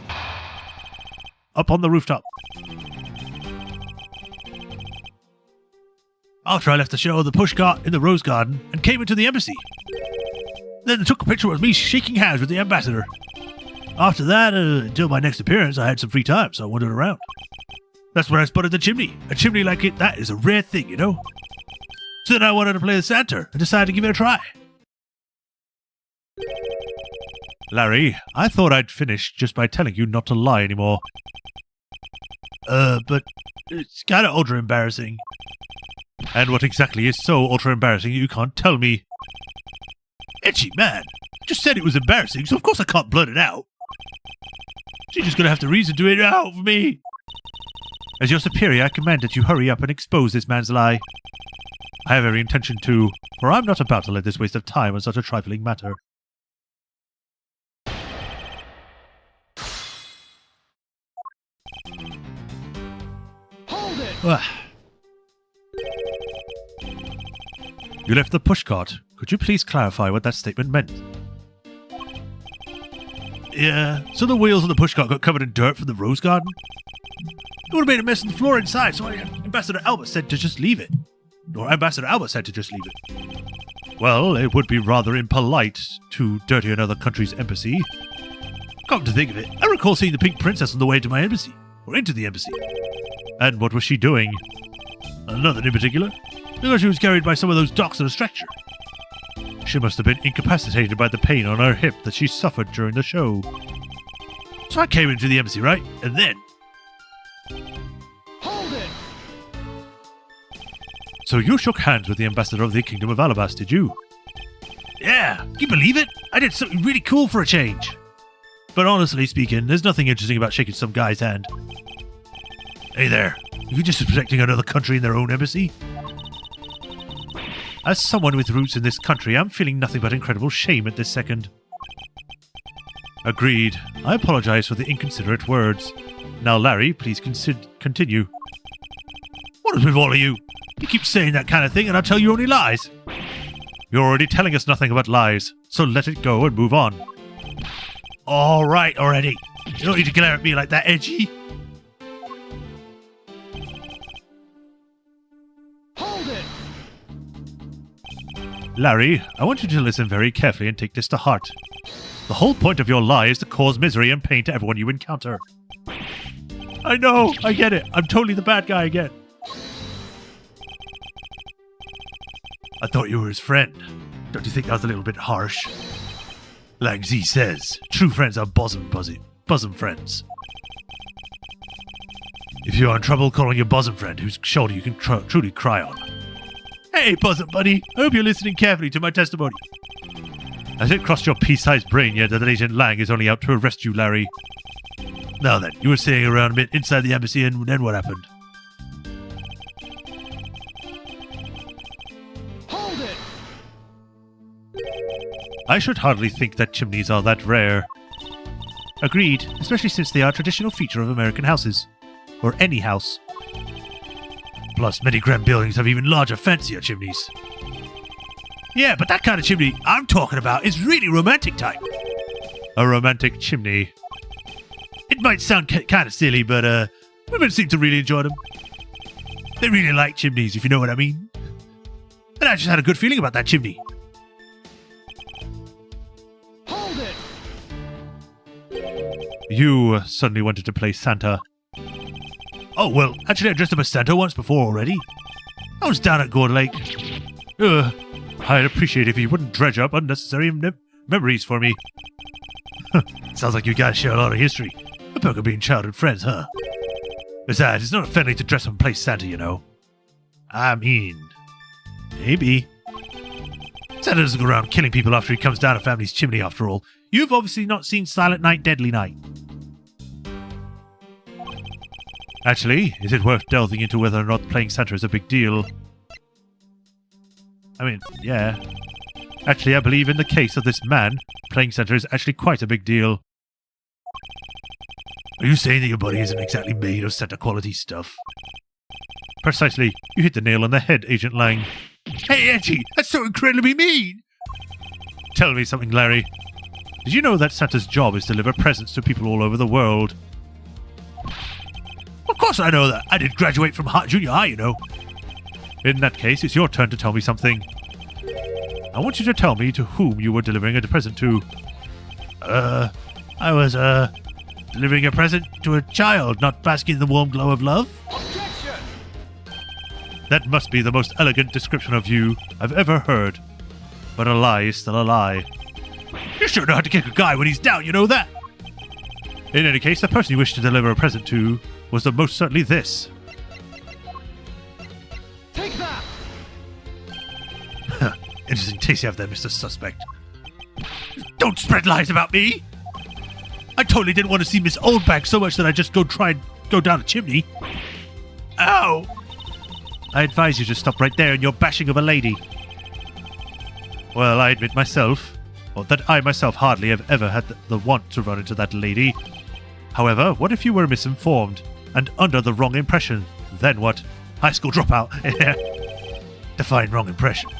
Up on the rooftop. After I left the show, the pushcart in the rose garden and came into the embassy. Then they took a picture of me shaking hands with the ambassador. After that, until my next appearance, I had some free time, so I wandered around. That's when I spotted the chimney. A chimney like that is a rare thing, you know? So then I wanted to play the Santa and decided to give it a try. Larry, I thought I'd finish just by telling you not to lie anymore. But it's kind of ultra embarrassing. And what exactly is so ultra embarrassing you can't tell me? Etchy, man. I just said it was embarrassing, so of course I can't blurt it out. She's just gonna have to reason to it out for me. As your superior, I command that you hurry up and expose this man's lie. I have every intention to, for I'm not about to let this waste of time on such a trifling matter. Hold it! You left the pushcart. Could you please clarify what that statement meant? Yeah, so the wheels of the pushcart got covered in dirt from the rose garden? It would have made a mess on the floor inside, so Ambassador Albert said to just leave it. Or Ambassador Albert said to just leave it. Well, it would be rather impolite to dirty another country's embassy. Come to think of it, I recall seeing the pink princess on the way to my embassy. Or into the embassy. And what was she doing? Nothing in particular. Because she was carried by some of those docks on a stretcher. She must have been incapacitated by the pain on her hip that she suffered during the show. So I came into the embassy, right? And then... Hold it! So you shook hands with the ambassador of the Kingdom of Alabas, did you? Yeah, can you believe it? I did something really cool for a change. But honestly speaking, there's nothing interesting about shaking some guy's hand. Hey there, you just protecting another country in their own embassy? As someone with roots in this country, I'm feeling nothing but incredible shame at this second. Agreed. I apologize for the inconsiderate words. Now, Larry, please continue. What is with all of you? You keep saying that kind of thing and I'll tell you only lies. You're already telling us nothing but lies, so let it go and move on. All right already. You don't need to glare at me like that, Edgy. Hold it! Larry, I want you to listen very carefully and take this to heart. The whole point of your lie is to cause misery and pain to everyone you encounter. I know, I get it. I'm totally the bad guy again. I thought you were his friend. Don't you think that was a little bit harsh? Like Z says, true friends are bosom friends. If you're in trouble, call on your bosom friend whose shoulder you can truly cry on. Hey, bosom buddy, I hope you're listening carefully to my testimony. Has it crossed your pea-sized brain yet that Agent Lang is only out to arrest you, Larry? Now then, you were sitting around a bit inside the embassy and then what happened? Hold it! I should hardly think that chimneys are that rare. Agreed, especially since they are a traditional feature of American houses. Or any house. Plus, many grand buildings have even larger, fancier chimneys. Yeah, but that kind of chimney I'm talking about is really romantic type. A romantic chimney. It might sound kind of silly, but women seem to really enjoy them. They really like chimneys, if you know what I mean. And I just had a good feeling about that chimney. Hold it! You suddenly wanted to play Santa. Oh, well, actually I dressed up as Santa once before already. I was down at Gourd Lake. I'd appreciate if you wouldn't dredge up unnecessary memories for me. Sounds like you guys share a lot of history. A perk of being childhood friends, huh? Besides, it's not friendly to dress up and play Santa, you know. I mean, maybe. Santa doesn't go around killing people after he comes down a family's chimney, after all. You've obviously not seen Silent Night, Deadly Night. Actually, is it worth delving into whether or not playing Santa is a big deal? I mean, yeah. Actually, I believe in the case of this man, playing Santa is actually quite a big deal. Are you saying that your body isn't exactly made of Santa-quality stuff? Precisely. You hit the nail on the head, Agent Lang. Hey, Edgy, that's so incredibly mean! Tell me something, Larry. Did you know that Santa's job is to deliver presents to people all over the world? Of course I know that. I did graduate from junior high, you know. In that case, it's your turn to tell me something. I want you to tell me to whom you were delivering a present to. I was, delivering a present to a child, not basking in the warm glow of love. Objection! That must be the most elegant description of you I've ever heard. But a lie is still a lie. You sure know how to kick a guy when he's down, you know that? In any case, the person you wished to deliver a present to was the most certainly this. Take that! Interesting taste you have there, Mr. Suspect. Don't spread lies about me! I totally didn't want to see Miss Oldbag so much that I just try and go down a chimney. Ow! I advise you to stop right there in your bashing of a lady. Well, I admit myself, or that I myself hardly have ever had the want to run into that lady. However, what if you were misinformed and under the wrong impression? Then what? High school dropout. Define wrong impression.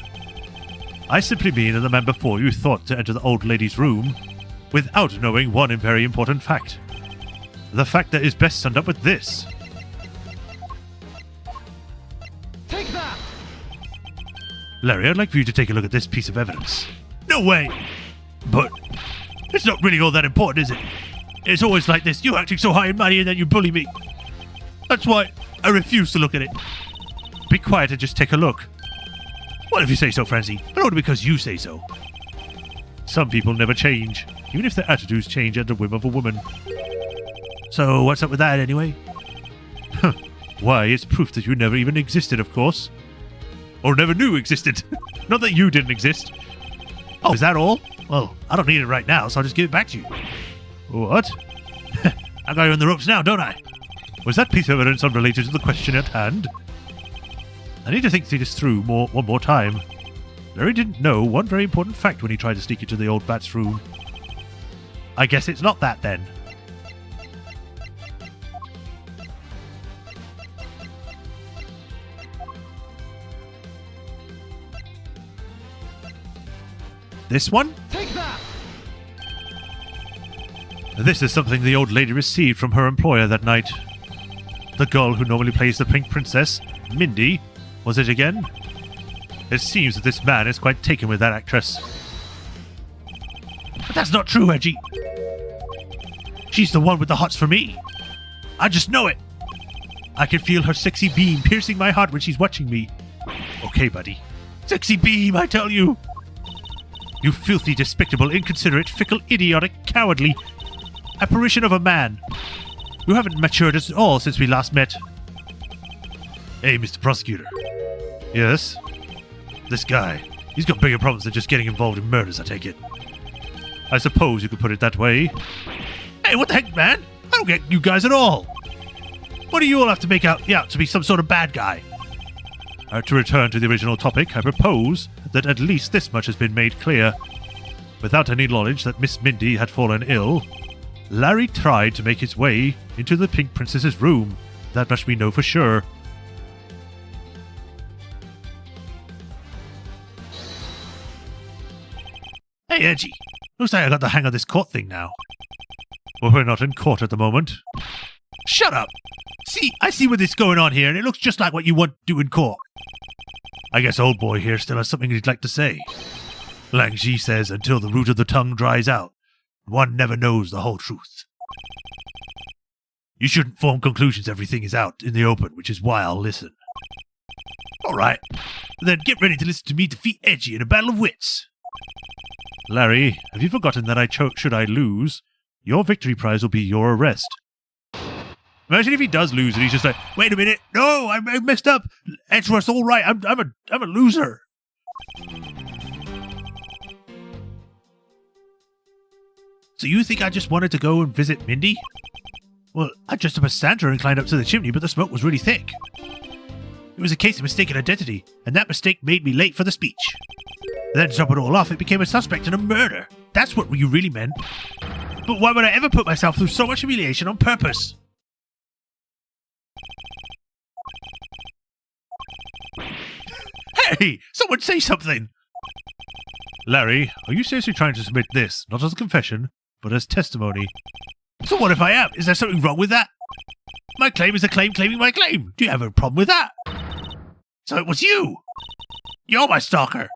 I simply mean that the man before you thought to enter the old lady's room without knowing one very important fact. The fact that is best summed up with this. Take that! Larry, I'd like for you to take a look at this piece of evidence. No way! But it's not really all that important, is it? It's always like this, you acting so high and mighty and then you bully me. That's why I refuse to look at it. Be quiet and just take a look. What if you say so, Francie? But only because you say so. Some people never change, even if their attitudes change at the whim of a woman. So what's up with that anyway? Why, it's proof that you never even existed, of course. Or never knew existed. Not that you didn't exist. Oh, is that all? Well, I don't need it right now, so I'll just give it back to you. What? I got you on the ropes now, don't I? Was that piece of evidence unrelated to the question at hand? I need to think this through one more time. Larry didn't know one very important fact when he tried to sneak into the old bat's room. I guess it's not that then. This one? Take that! This is something the old lady received from her employer that night. The girl who normally plays the Pink Princess, Mindy, was it again? It seems that this man is quite taken with that actress. But that's not true, Edgy. She's the one with the hots for me. I just know it. I can feel her sexy beam piercing my heart when she's watching me. Okay, buddy. Sexy beam, I tell you. You filthy, despicable, inconsiderate, fickle, idiotic, cowardly apparition of a man. You haven't matured at all since we last met. Hey, Mr. Prosecutor. Yes? This guy, he's got bigger problems than just getting involved in murders, I take it. I suppose you could put it that way. Hey, what the heck, man? I don't get you guys at all. What do you all have to make out to be some sort of bad guy? To return to the original topic, I propose that at least this much has been made clear. Without any knowledge that Miss Mindy had fallen ill, Larry tried to make his way into the Pink Princess's room. That much we know for sure. Hey, Edgy. Looks like I got the hang of this court thing now. Well, we're not in court at the moment. Shut up! See, I see what is going on here, and it looks just like what you want to do in court. I guess old boy here still has something he'd like to say. Lang Ji says, until the root of the tongue dries out, one never knows the whole truth. You shouldn't form conclusions everything is out in the open, which is why I'll listen. Alright, then get ready to listen to me defeat Edgy in a battle of wits. Larry, have you forgotten that should I lose, your victory prize will be your arrest. Imagine if he does lose and he's just like, wait a minute, no, I messed up. Edgeworth's all right, I'm a loser. So you think I just wanted to go and visit Mindy? Well, I dressed up as Santa and climbed up to the chimney, but the smoke was really thick. It was a case of mistaken identity, and that mistake made me late for the speech. Then to top it all off, it became a suspect in a murder. That's what you really meant. But why would I ever put myself through so much humiliation on purpose? Hey, someone say something! Larry, are you seriously trying to submit this, not as a confession, but as testimony? So what if I am? Is there something wrong with that? My claim is a claim claiming my claim. Do you have a problem with that? So it was you. You're my stalker.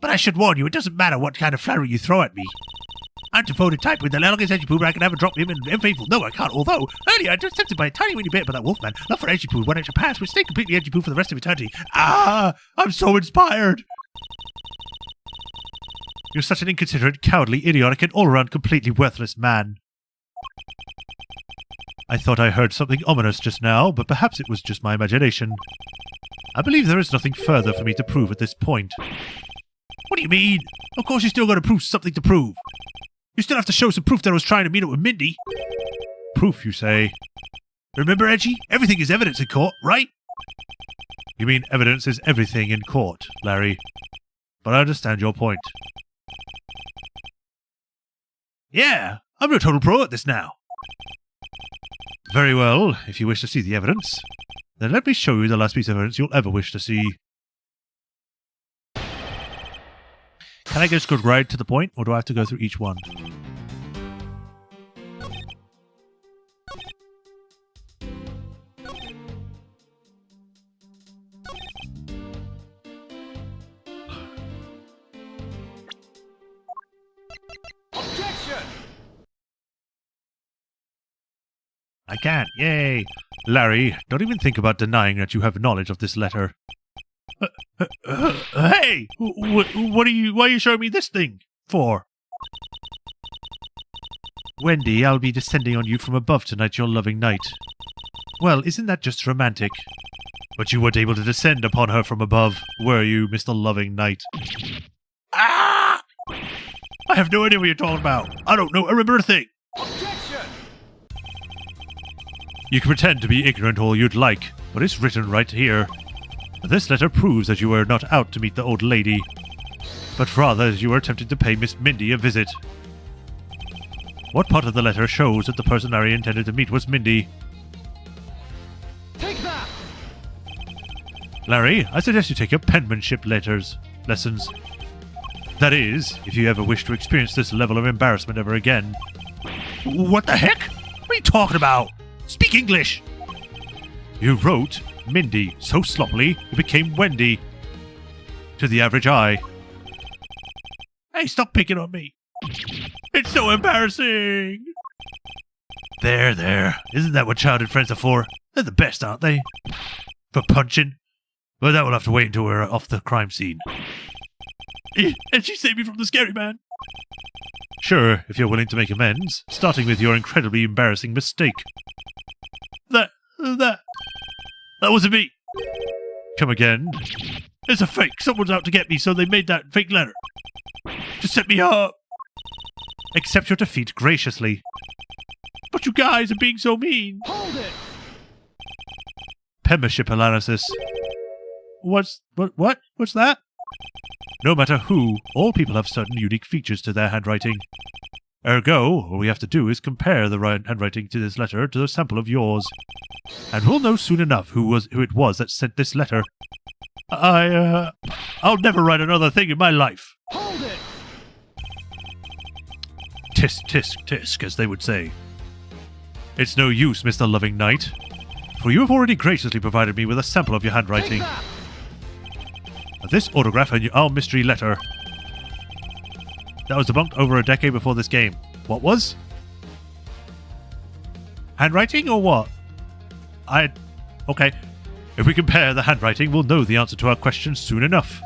But I should warn you, it doesn't matter what kind of flattery you throw at me. I'm devoted type with the elegant edgy poo, I can never drop him and faithful. No, I can't. Although, earlier I was tempted by a tiny weeny bit about that wolfman. Love for edgy poo, one extra pass, which stay completely edgy poo for the rest of eternity. Ah, I'm so inspired. You're such an inconsiderate, cowardly, idiotic, and all-around completely worthless man. I thought I heard something ominous just now, but perhaps it was just my imagination. I believe there is nothing further for me to prove at this point. What do you mean? Of course you still got to prove something to prove. You still have to show some proof that I was trying to meet up with Mindy. Proof, you say? Remember, Edgy? Everything is evidence in court, right? You mean evidence is everything in court, Larry. But I understand your point. Yeah, I'm a total pro at this now. Very well, if you wish to see the evidence, then let me show you the last piece of evidence you'll ever wish to see. Can I just go right to the point, or do I have to go through each one? Objection! I can't, yay! Larry, don't even think about denying that you have knowledge of this letter. Hey! Why are you showing me this thing for? Wendy, I'll be descending on you from above tonight, your loving knight. Well, isn't that just romantic? But you weren't able to descend upon her from above, were you, Mr. Loving Knight? Ah! I have no idea what you're talking about. I don't know. I remember a thing. Objection! You can pretend to be ignorant all you'd like, but it's written right here. This letter proves that you were not out to meet the old lady, but rather that you were attempting to pay Miss Mindy a visit. What part of the letter shows that the person Larry intended to meet was Mindy? Take that! Larry, I suggest you take your penmanship lessons. That is, if you ever wish to experience this level of embarrassment ever again. What the heck? What are you talking about? Speak English! You wrote Mindy so sloppily it became Wendy. To the average eye. Hey, stop picking on me. It's so embarrassing. There. Isn't that what childhood friends are for? They're the best, aren't they? For punching? Well, that will have to wait until we're off the crime scene. And she saved me from the scary man. Sure, if you're willing to make amends, starting with your incredibly embarrassing mistake. That wasn't me. Come again. It's a fake. Someone's out to get me, so they made that fake letter. To set me up. Accept your defeat graciously. But you guys are being so mean. Hold it! Penmanship analysis. What's that? No matter who, all people have certain unique features to their handwriting. Ergo, all we have to do is compare the handwriting to this letter to a sample of yours. And we'll know soon enough who it was that sent this letter. I'll never write another thing in my life. Hold it! Tisk, tisk, tisk, as they would say. It's no use, Mr. Loving Knight, for you have already graciously provided me with a sample of your handwriting. Take that! This autograph and our mystery letter. That was debunked over a decade before this game. What was? Handwriting or what? Okay. If we compare the handwriting, we'll know the answer to our question soon enough.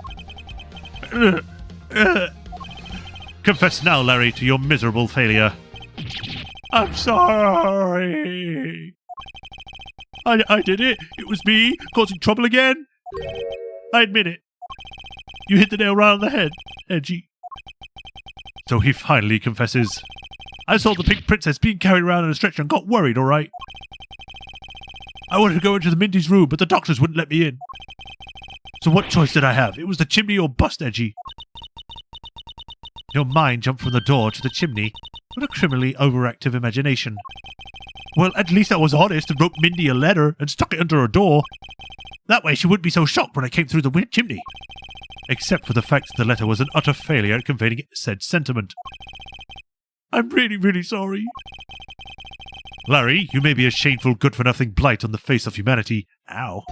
Confess now, Larry, to your miserable failure. I'm sorry. I did it. It was me, causing trouble again. I admit it. You hit the nail right on the head, Edgy. So he finally confesses. I saw the pink princess being carried around in a stretcher and got worried, alright? I wanted to go into the Mindy's room, but the doctors wouldn't let me in. So what choice did I have? It was the chimney or bust, Edgy. Your mind jumped from the door to the chimney. What a criminally overactive imagination. Well, at least I was honest and wrote Mindy a letter and stuck it under her door. That way she wouldn't be so shocked when I came through the chimney. except for the fact that the letter was an utter failure at conveying said sentiment. I'm really, really sorry. Larry, you may be a shameful, good-for-nothing blight on the face of humanity. Ow.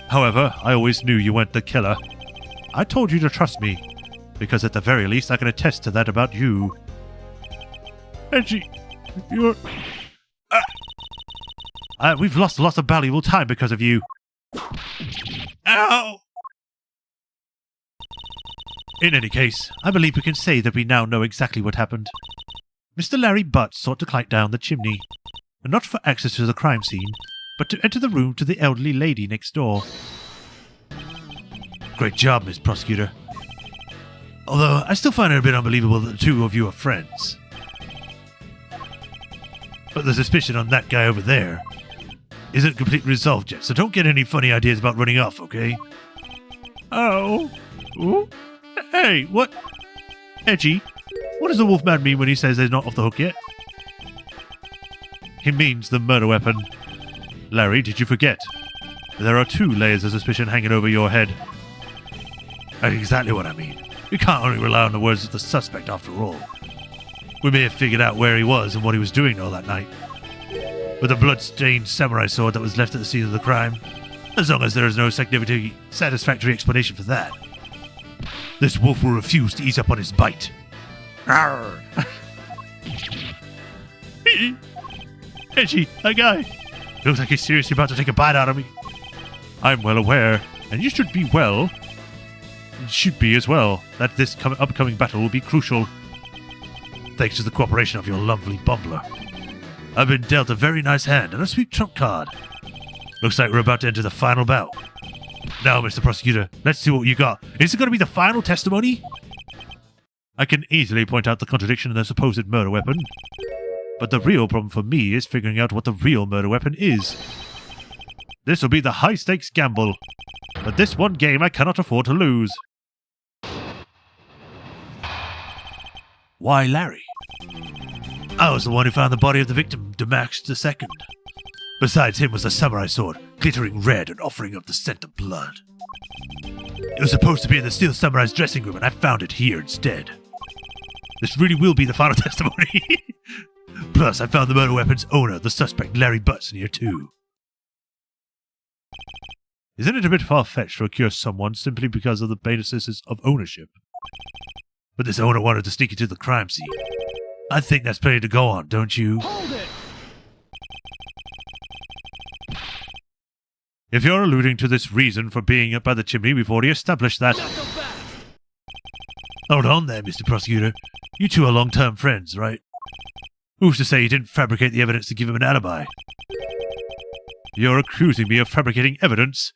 However, I always knew you weren't the killer. I told you to trust me, because at the very least I can attest to that about you. Angie, you're... we've lost lots of valuable time because of you. Ow! In any case, I believe we can say that we now know exactly what happened. Mr. Larry Butt sought to climb down the chimney, not for access to the crime scene, but to enter the room to the elderly lady next door. Great job, Miss Prosecutor. Although, I still find it a bit unbelievable that the two of you are friends. But the suspicion on that guy over there isn't completely resolved yet, so don't get any funny ideas about running off, okay? Oh. Ooh. Hey, what? Edgy, what does the Wolfman mean when he says they're not off the hook yet? He means the murder weapon. Larry, did you forget? There are 2 layers of suspicion hanging over your head. That's exactly what I mean. We can't only rely on the words of the suspect after all. We may have figured out where he was and what he was doing all that night. With the blood-stained samurai sword that was left at the scene of the crime, as long as there is no satisfactory explanation for that. This wolf will refuse to ease up on his bite. Arrgh! Edgy, that guy. Looks like he's seriously about to take a bite out of me. I'm well aware, and you should be as well, that this upcoming battle will be crucial. Thanks to the cooperation of your lovely bumbler. I've been dealt a very nice hand and a sweet trump card. Looks like we're about to enter the final bout. Now, Mr. Prosecutor, let's see what you got. Is it going to be the final testimony? I can easily point out the contradiction in the supposed murder weapon. But the real problem for me is figuring out what the real murder weapon is. This will be the high-stakes gamble. But this one game I cannot afford to lose. Why, Larry? I was the one who found the body of the victim, Damax II. Besides him was a samurai sword, glittering red and offering up the scent of blood. It was supposed to be in the Steel Samurai's dressing room, and I found it here instead. This really will be the final testimony. Plus, I found the murder weapon's owner, the suspect, Larry Butts, in here too. Isn't it a bit far-fetched to accuse someone simply because of the basis of ownership? But this owner wanted to sneak into the crime scene. I think that's plenty to go on, don't you? Hold it! If you're alluding to this reason for being up by the chimney, we've already established that. Hold on there, Mr. Prosecutor. You two are long-term friends, right? Who's to say you didn't fabricate the evidence to give him an alibi? You're accusing me of fabricating evidence?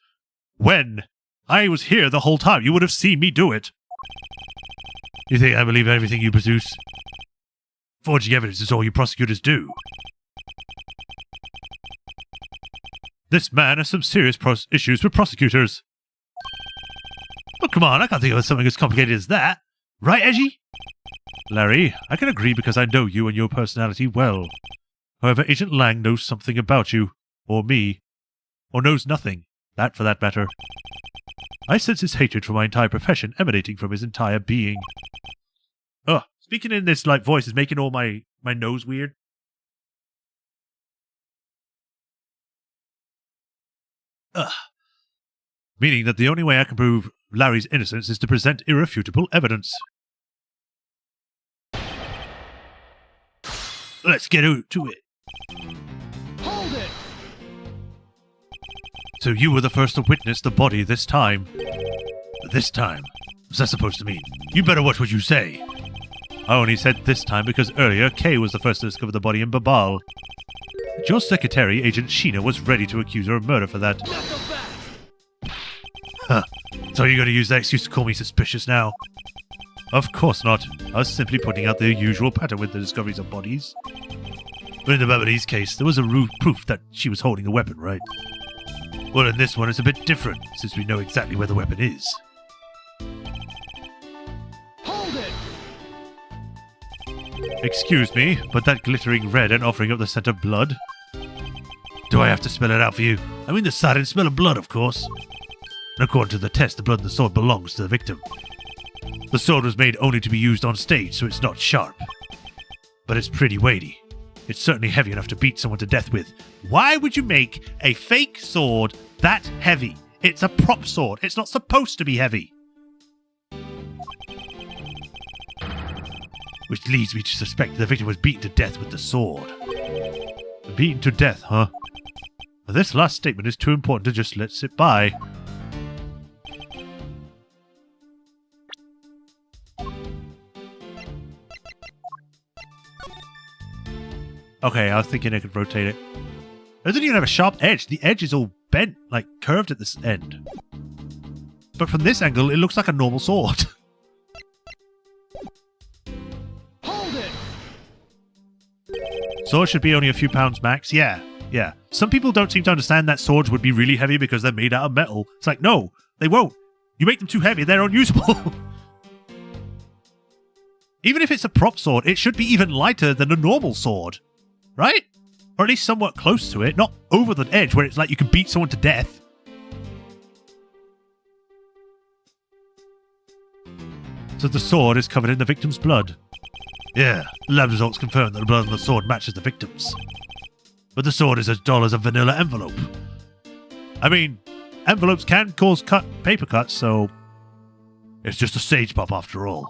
When? I was here the whole time. You would have seen me do it. You think I believe everything you produce? Forging evidence is all you prosecutors do. This man has some serious issues with prosecutors. Oh, come on, I can't think of something as complicated as that. Right, Edgy? Larry, I can agree because I know you and your personality well. However, Agent Lang knows something about you, or me, or knows nothing, that for that matter. I sense his hatred for my entire profession emanating from his entire being. Ugh, speaking in this like voice is making all my nose weird. Ugh. Meaning that the only way I can prove Larry's innocence is to present irrefutable evidence. Let's get to it. Hold it! So you were the first to witness the body this time. This time? What's that supposed to mean? You better watch what you say. I only said this time because earlier Kay was the first to discover the body in Babal. But your secretary, Agent Sheena, was ready to accuse her of murder for that. Huh. So you're going to use that excuse to call me suspicious now? Of course not. I was simply pointing out the usual pattern with the discoveries of bodies. But in the Balinese case, there was a proof that she was holding a weapon, right? Well, in this one, it's a bit different, since we know exactly where the weapon is. Hold it! Excuse me, but that glittering red and offering up the scent of blood? Do I have to spell it out for you? I mean the silent smell of blood, of course. And according to the test, the blood in the sword belongs to the victim. The sword was made only to be used on stage, so it's not sharp. But it's pretty weighty. It's certainly heavy enough to beat someone to death with. Why would you make a fake sword that heavy? It's a prop sword. It's not supposed to be heavy. Which leads me to suspect the victim was beaten to death with the sword. Beaten to death, huh? This last statement is too important to just let sit by. Okay, I was thinking I could rotate it. It doesn't even have a sharp edge. The edge is all bent, like curved at this end. But from this angle, it looks like a normal sword. Hold it! Sword should be only a few pounds max. Yeah. Some people don't seem to understand that swords would be really heavy because they're made out of metal. It's like, no, they won't. You make them too heavy, they're unusable. Even if it's a prop sword, it should be even lighter than a normal sword. Right? Or at least somewhat close to it, not over the edge where it's like you can beat someone to death. So the sword is covered in the victim's blood. Yeah, lab results confirm that the blood on the sword matches the victim's. But the sword is as dull as a vanilla envelope. I mean, envelopes can cause paper cuts, so it's just a stage pop after all.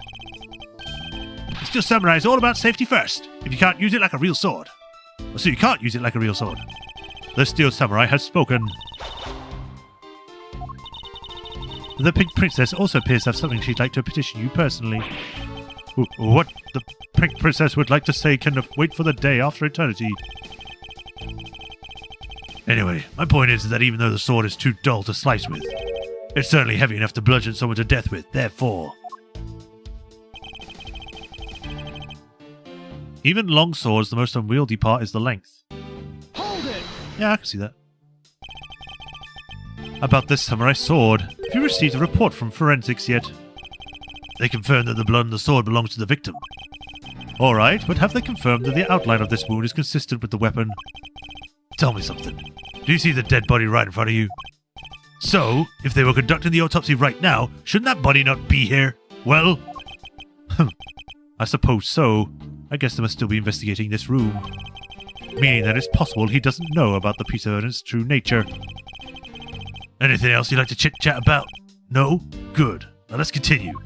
Steel Samurai is all about safety first, if you can't use it like a real sword. So you can't use it like a real sword. The Steel Samurai has spoken. The Pink Princess also appears to have something she'd like to petition you personally. What the Pink Princess would like to say can wait for the day after eternity. Anyway, my point is that even though the sword is too dull to slice with, it's certainly heavy enough to bludgeon someone to death with, therefore. Even long swords, the most unwieldy part is the length. Hold it! Yeah, I can see that. About this samurai sword, have you received a report from forensics yet? They confirmed that the blood on the sword belongs to the victim. Alright, but have they confirmed that the outline of this wound is consistent with the weapon? Tell me something. Do you see the dead body right in front of you? So, if they were conducting the autopsy right now, shouldn't that body not be here? Well, I suppose so. I guess they must still be investigating this room. Meaning that it's possible he doesn't know about the piece of evidence's true nature. Anything else you'd like to chit-chat about? No? Good. Now let's continue.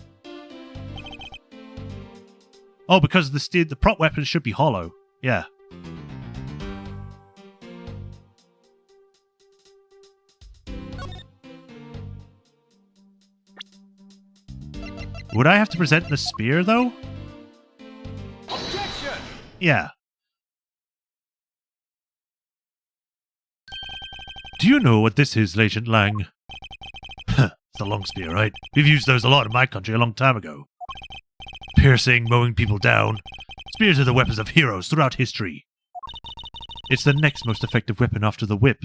Oh, because the prop weapon should be hollow. Yeah. Would I have to present the spear, though? Objection! Yeah. Do you know what this is, Legend Lang? It's a long spear, right? We've used those a lot in my country a long time ago. Piercing, mowing people down. Spears are the weapons of heroes throughout history. It's the next most effective weapon after the whip.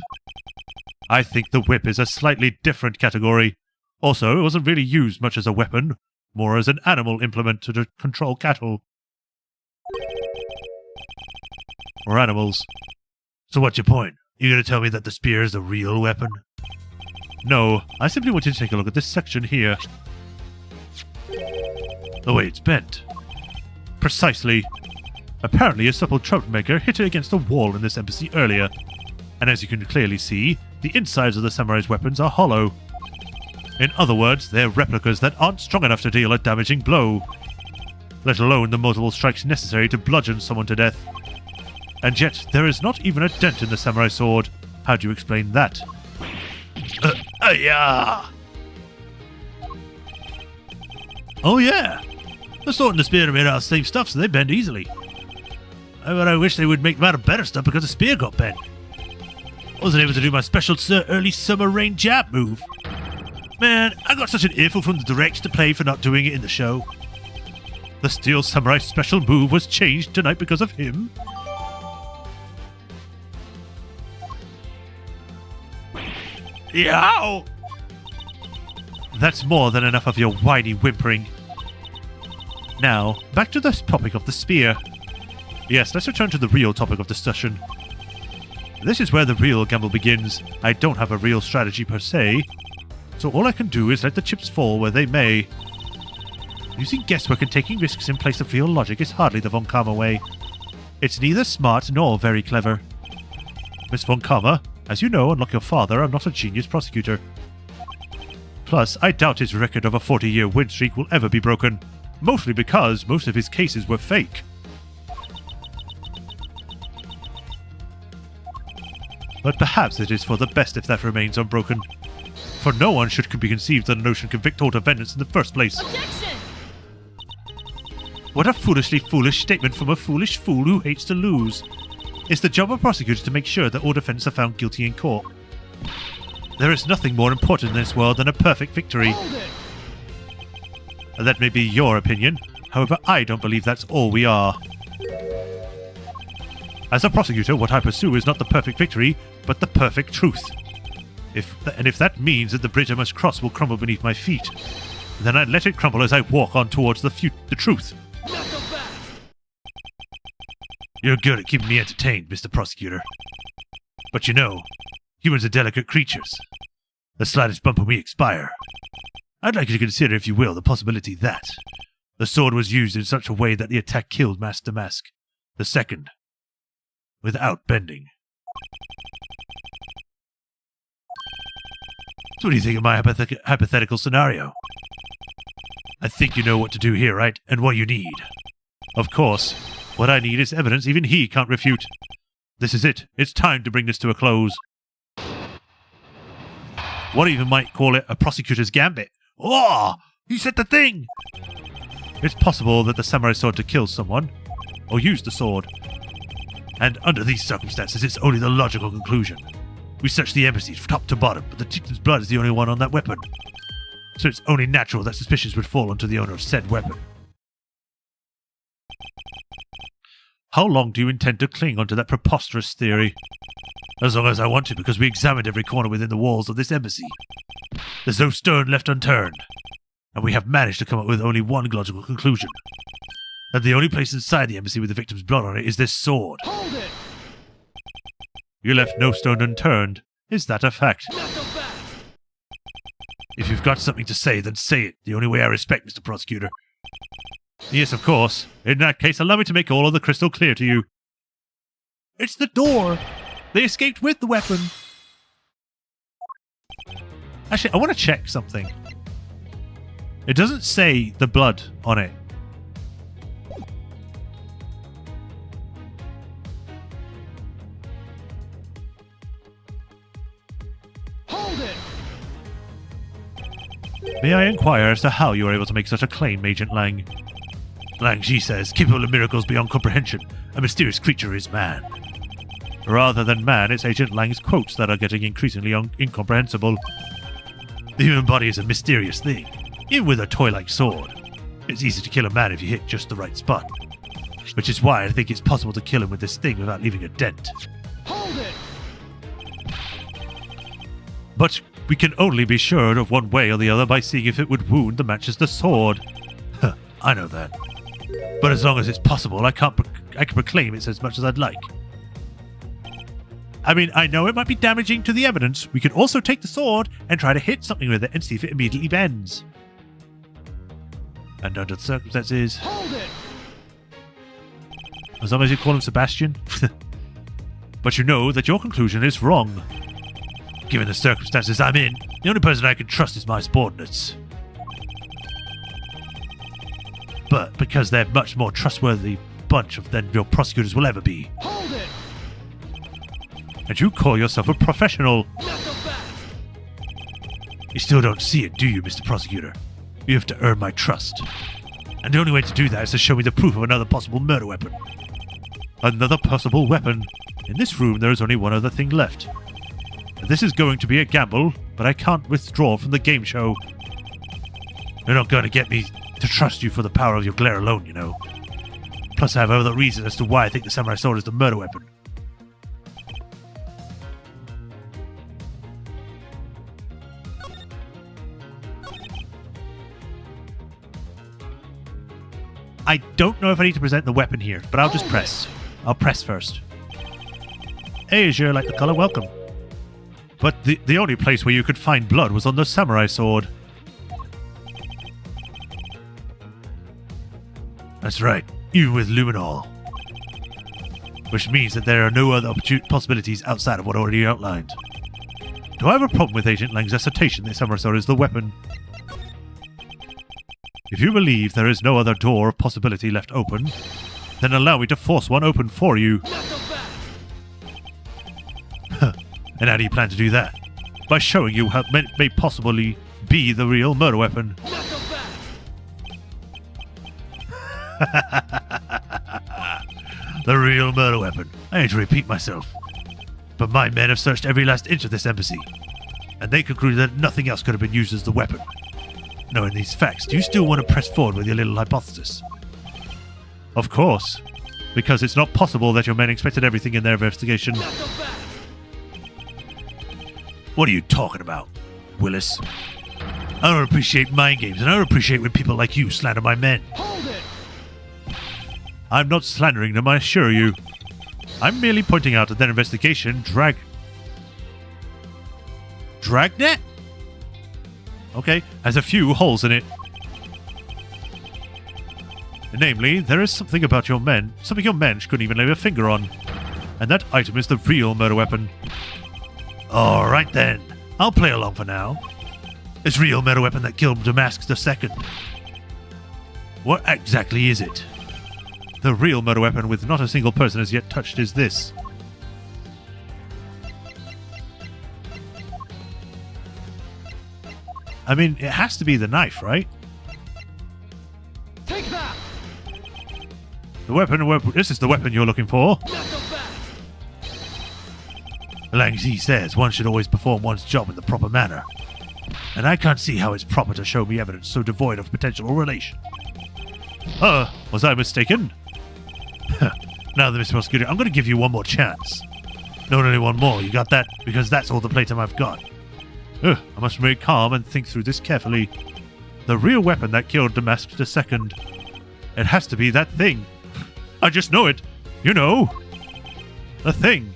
I think the whip is a slightly different category. Also, it wasn't really used much as a weapon, more as an animal implement to control cattle. Or animals. So what's your point? You gonna tell me that the spear is a real weapon? No, I simply want you to take a look at this section here. The way it's bent. Precisely. Apparently a supple troublemaker hit it against a wall in this embassy earlier, and as you can clearly see, the insides of the samurai's weapons are hollow. In other words, they're replicas that aren't strong enough to deal a damaging blow, let alone the multiple strikes necessary to bludgeon someone to death. And yet, there is not even a dent in the samurai sword. How do you explain that? Yeah. Oh yeah! The sword and the spear are made out of the same stuff, so they bend easily. But I wish they would make them out of better stuff because the spear got bent. I wasn't able to do my special early summer rain jab move. Man, I got such an earful from the director to play for not doing it in the show. The Steel Samurai special move was changed tonight because of him. Yow! That's more than enough of your whiny whimpering. Now, back to the topic of the spear. Yes, let's return to the real topic of discussion. This is where the real gamble begins. I don't have a real strategy per se, So all I can do is let the chips fall where they may. Using guesswork and taking risks in place of real logic is hardly the Von Karma way. It's neither smart nor very clever. Miss Von Karma, as you know, unlike your father, I'm not a genius prosecutor. Plus, I doubt his record of a 40-year win streak will ever be broken, mostly because most of his cases were fake. But perhaps it is for the best if that remains unbroken. For no one should be conceived that a notion can convict all defendants in the first place. Objection! What a foolishly foolish statement from a foolish fool who hates to lose. It's the job of prosecutors to make sure that all defendants are found guilty in court. There is nothing more important in this world than a perfect victory. Hold it! That may be your opinion, however I don't believe that's all we are. As a prosecutor, what I pursue is not the perfect victory, but the perfect truth. If that means that the bridge I must cross will crumble beneath my feet, then I let it crumble as I walk on towards the truth. Knuckle back! You're good at keeping me entertained, Mr. Prosecutor. But you know, humans are delicate creatures. The slightest bump and we expire. I'd like you to consider, if you will, the possibility that the sword was used in such a way that the attack killed Master Mask. The second, without bending. So what do you think of my hypothetical scenario? I think you know what to do here, right? And what you need. Of course, what I need is evidence even he can't refute. This is it. It's time to bring this to a close. One even might call it a prosecutor's gambit. Oh! He said the thing! It's possible that the samurai sword to kill someone, or use the sword. And under these circumstances, it's only the logical conclusion. We searched the embassies from top to bottom, but the victim's blood is the only one on that weapon. So it's only natural that suspicions would fall onto the owner of said weapon. How long do you intend to cling onto that preposterous theory? As long as I want to, because we examined every corner within the walls of this embassy. There's no stone left unturned, and we have managed to come up with only one logical conclusion. That the only place inside the embassy with the victim's blood on it is this sword. Hold it! You left no stone unturned. Is that a fact? Knuckle back! If you've got something to say, then say it. The only way I respect, Mr. Prosecutor. Yes, of course. In that case, allow me to make all of the crystal clear to you. It's the door. They escaped with the weapon. Actually, I want to check something. It doesn't say the blood on it. Hold it! May I inquire as to how you are able to make such a claim, Agent Lang? Lang Ji says, capable of miracles beyond comprehension, a mysterious creature is man. Rather than man, it's Agent Lang's quotes that are getting increasingly incomprehensible. The human body is a mysterious thing, even with a toy-like sword. It's easy to kill a man if you hit just the right spot. Which is why I think it's possible to kill him with this thing without leaving a dent. Hold it! But we can only be sure of one way or the other by seeing if it would wound that matches the sword. Huh, I know that. But as long as it's possible, I can proclaim it's as much as I'd like. I mean, I know it might be damaging to the evidence. We could also take the sword and try to hit something with it and see if it immediately bends. And under the circumstances... Hold it! As long as you call him Sebastian. But you know that your conclusion is wrong. Given the circumstances I'm in, the only person I can trust is my subordinates. But because they're much more trustworthy bunch than your prosecutors will ever be. Hold it! And you call yourself a professional. Knuckle back! You still don't see it, do you, Mr. Prosecutor? You have to earn my trust. And the only way to do that is to show me the proof of another possible murder weapon. Another possible weapon? In this room there is only one other thing left. This is going to be a gamble, but I can't withdraw from the game show. You're not going to get me to trust you for the power of your glare alone, you know. Plus I have other reasons as to why I think the samurai sword is the murder weapon. I don't know if I need to present the weapon here, but I'll just press. I'll press first. Hey, Azure, like the color, welcome. But the only place where you could find blood was on the samurai sword. That's right, even with luminol. Which means that there are no other possibilities outside of what I already outlined. Do I have a problem with Agent Lang's assertion that samurai sword is the weapon? If you believe there is no other door of possibility left open, then allow me to force one open for you. And how do you plan to do that? By showing you how it may possibly be the real murder weapon. The real murder weapon. I hate to repeat myself, but my men have searched every last inch of this embassy, and they concluded that nothing else could have been used as the weapon. Knowing these facts, do you still want to press forward with your little hypothesis? Of course, because it's not possible that your men expected everything in their investigation. What are you talking about, Willis? I don't appreciate mind games, and I don't appreciate when people like you slander my men. Hold it! I'm not slandering them, I assure you. I'm merely pointing out that their investigation Dragnet? Okay, has a few holes in it. Namely, there is something about your men, something your men couldn't even lay a finger on. And that item is the real murder weapon. Alright then, I'll play along for now. This real murder weapon that killed Damascus II. What exactly is it? The real murder weapon with not a single person has yet touched is this. I mean, it has to be the knife, right? Take that! The weapon, this is the weapon you're looking for. Lang Zi says one should always perform one's job in the proper manner. And I can't see how it's proper to show me evidence so devoid of potential relation. Was I mistaken? Now, Mr. Prosecutor, I'm going to give you one more chance. Not only one more, you got that? Because that's all the playtime I've got. I must remain calm and think through this carefully. The real weapon that killed Damascus II. It has to be that thing. I just know it. You know. The thing.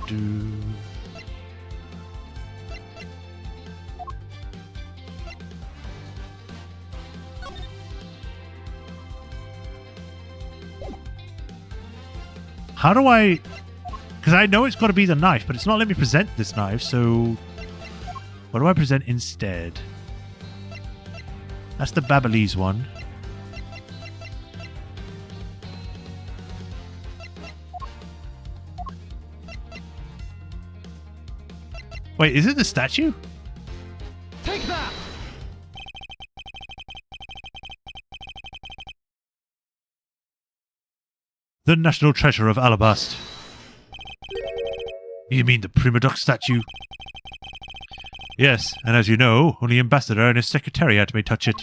Do. How do I... Because I know it's got to be the knife, but it's not letting me present this knife, so... What do I present instead? That's the Babyliss one. Wait, is it the statue? Take that! The National Treasure of Alabast. You mean the Prima Duck statue? Yes, and as you know, only Ambassador and his Secretariat may touch it.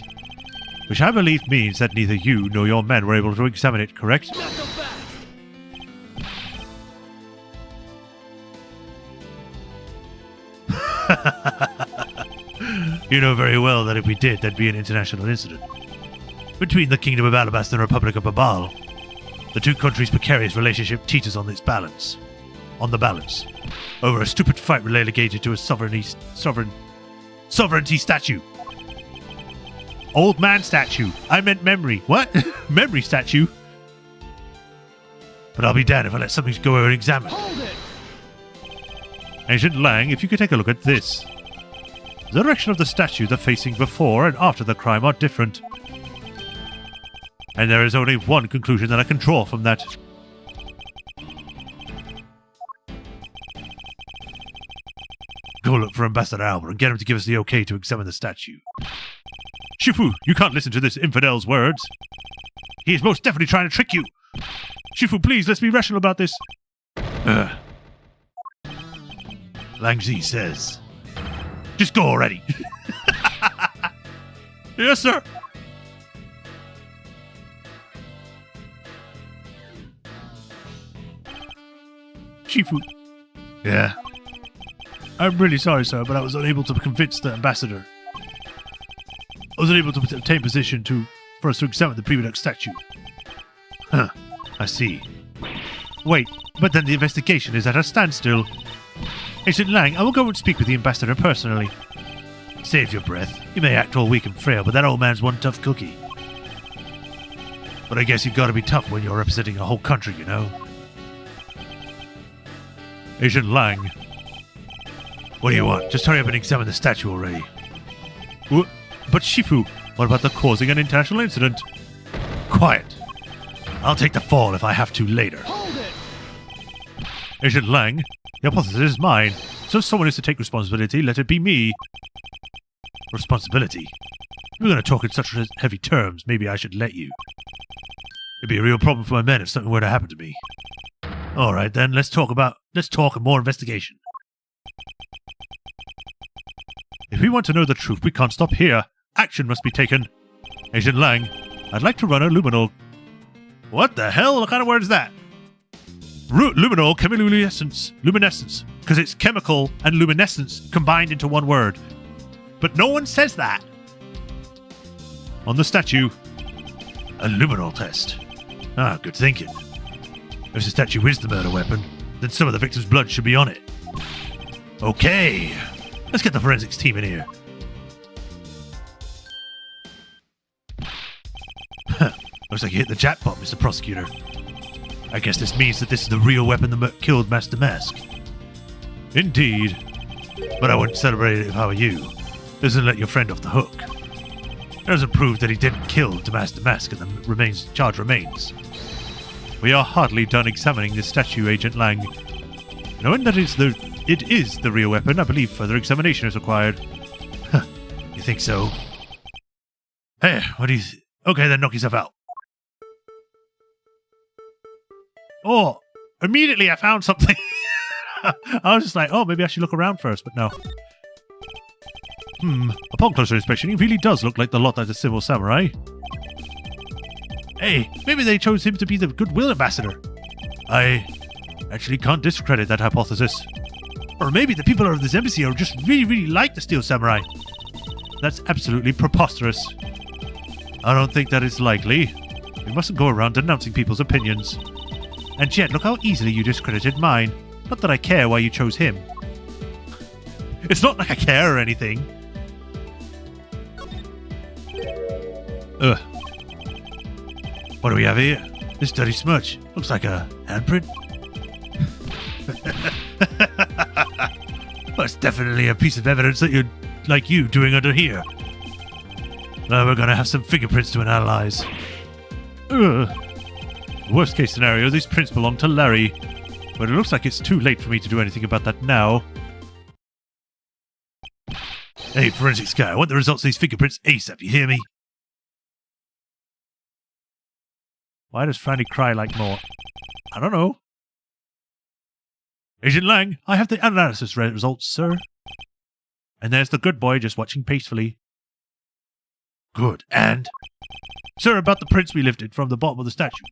Which I believe means that neither you nor your men were able to examine it, correct? You know very well that if we did, there'd be an international incident. Between the Kingdom of Alabast and the Republic of Babal, the two countries' precarious relationship teeters on the balance, over a stupid fight relegated to a sovereignty statue. Old man statue. I meant memory. What? Memory statue? But I'll be damned if I let something go unexamined. Hold it! Agent Lang, if you could take a look at this. The direction of the statue, the facing before and after the crime are different. And there is only one conclusion that I can draw from that. Go look for Ambassador Albert and get him to give us the okay to examine the statue. Shifu, you can't listen to this infidel's words. He is most definitely trying to trick you. Shifu, please, let's be rational about this. Lang Zi says, just go already. Yes, sir. Shifu. Yeah. I'm really sorry, sir, but I was unable to convince the ambassador. I was unable to obtain position for us to examine the prima duct statue. Huh, I see. Wait, but then the investigation is at a standstill. Agent Lang, I will go and speak with the ambassador personally. Save your breath. You may act all weak and frail, but that old man's one tough cookie. But I guess you gotta be tough when you're representing a whole country, you know? Agent Lang. What do you want? Just hurry up and examine the statue already. But Shifu, what about the causing an international incident? Quiet. I'll take the fall if I have to later. Hold it! Agent Lang, the hypothesis is mine, so if someone is to take responsibility, let it be me. Responsibility? If we're going to talk in such heavy terms, maybe I should let you. It'd be a real problem for my men if something were to happen to me. Alright then, let's talk and more investigation. If we want to know the truth, we can't stop here. Action must be taken. Agent Lang, I'd like to run a luminol. What the hell? What kind of word is that? Luminol luminescence. Because it's chemical and luminescence combined into one word. But no one says that. On the statue, a luminol test. Ah, good thinking. If the statue is the murder weapon, then some of the victim's blood should be on it. Okay, let's get the forensics team in here. Looks like you hit the jackpot, Mr. Prosecutor. I guess this means that this is the real weapon that killed Master Mask. Indeed. But I wouldn't celebrate it if I were you. Doesn't let your friend off the hook. It doesn't prove that he didn't kill Master Mask and the charge remains. We are hardly done examining this statue, Agent Lang. Knowing that it is the real weapon, I believe further examination is required. Huh, you think so? Hey, what do you Okay, then knock yourself out. Oh, immediately I found something. I was just like, oh, maybe I should look around first, but no. Upon closer inspection, he really does look like the lot of the civil samurai. Hey, maybe they chose him to be the goodwill ambassador. I actually can't discredit that hypothesis. Or maybe the people of this embassy are just really like the steel samurai. That's absolutely preposterous. I don't think that is likely. We mustn't go around denouncing people's opinions. And yet, look how easily you discredited mine. Not that I care why you chose him. It's not like I care or anything. Ugh. What do we have here? This dirty smudge. Looks like a handprint. Well, it's definitely a piece of evidence that you're like you doing under here. Now we're gonna have some fingerprints to analyze. Ugh. Worst case scenario, these prints belong to Larry. But it looks like it's too late for me to do anything about that now. Hey, forensics guy, I want the results of these fingerprints ASAP, you hear me? Why does Franny cry like more? I don't know. Agent Lang, I have the analysis results, sir. And there's the good boy just watching peacefully. Good, and? Sir, about the prints we lifted from the bottom of the statue.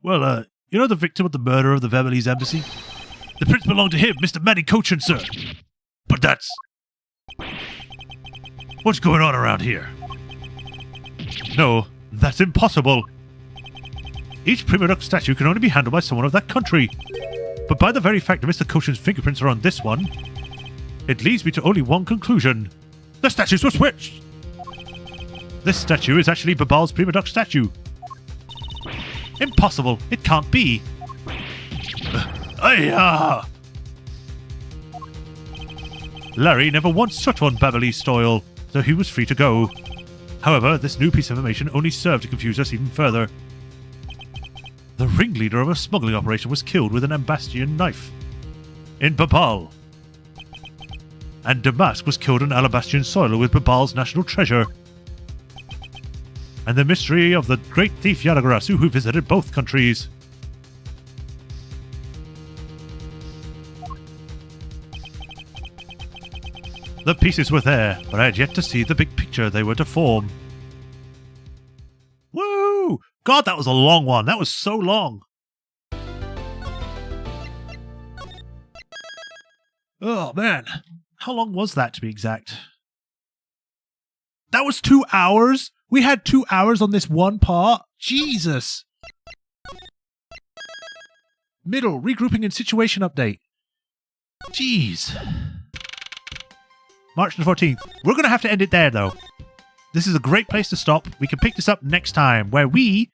Well, you know the victim of the murder of the Verbalese embassy? The prints belong to him, Mr. Manny Cochin, sir. But that's... What's going on around here? No, that's impossible. Each prima duct statue can only be handled by someone of that country. But by the very fact that Mr. Cochin's fingerprints are on this one, it leads me to only one conclusion. The statues were switched! This statue is actually Babal's prima duct statue. Impossible! It can't be! Larry never once set on Babalese soil, so he was free to go. However, this new piece of information only served to confuse us even further. The ringleader of a smuggling operation was killed with an Ambastian knife in Babal. And Damask was killed on Alabastian soil with Babal's national treasure. And the mystery of the great thief Yadagarasu who visited both countries. The pieces were there, but I had yet to see the big picture they were to form. Woo! God, that was a long one. That was so long. Oh, man. How long was that, to be exact? That was 2 hours? We had 2 hours on this one part? Jesus. Middle, regrouping and situation update. Jeez. March the 14th. We're going to have to end it there, though. This is a great place to stop. We can pick this up next time, where we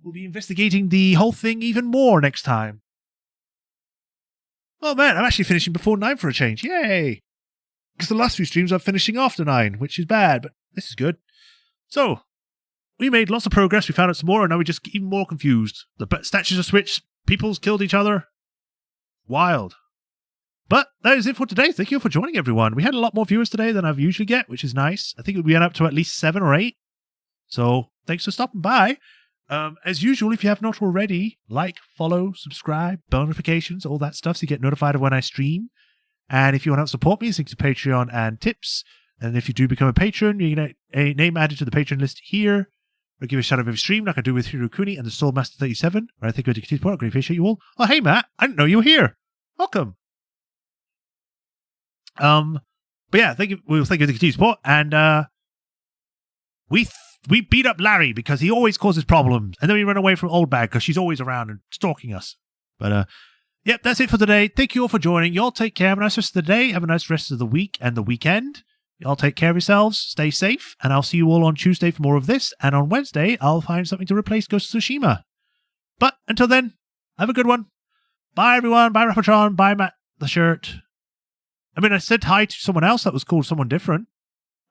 will be investigating the whole thing even more next time. Oh man, I'm actually finishing before 9 for a change. Yay! Because the last few streams I'm finishing after 9, which is bad, but this is good. So, we made lots of progress, we found out some more, and now we just get even more confused. The statues are switched, people's killed each other. Wild. But that is it for today. Thank you for joining, everyone. We had a lot more viewers today than I've usually get, which is nice. I think we went up to at least 7 or 8. So, thanks for stopping by. As usual, if you have not already, like, follow, subscribe, bell notifications, all that stuff so you get notified of when I stream. And if you want to help support me, link to Patreon and tips. And if you do become a patron, you get a name added to the patron list here. Or give a shout out every stream like I do with Hirokuni and the Soulmaster 37. Or I think I do support. I really appreciate you all. Oh, hey, Matt. I didn't know you were here. Welcome. But yeah, thank you for the continued support. And we beat up Larry because he always causes problems. And then we run away from Old Bag because she's always around and stalking us. But yep, that's it for today. Thank you all for joining. You all take care. Have a nice rest of the day. Have a nice rest of the week and the weekend. You all take care of yourselves. Stay safe. And I'll see you all on Tuesday for more of this. And on Wednesday, I'll find something to replace Ghost of Tsushima. But until then, have a good one. Bye, everyone. Bye, Rapatron. Bye, Matt the Shirt. I mean, I said hi to someone else that was called someone different.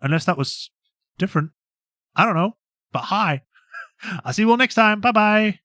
Unless that was different. I don't know. But hi. I'll see you all next time. Bye-bye.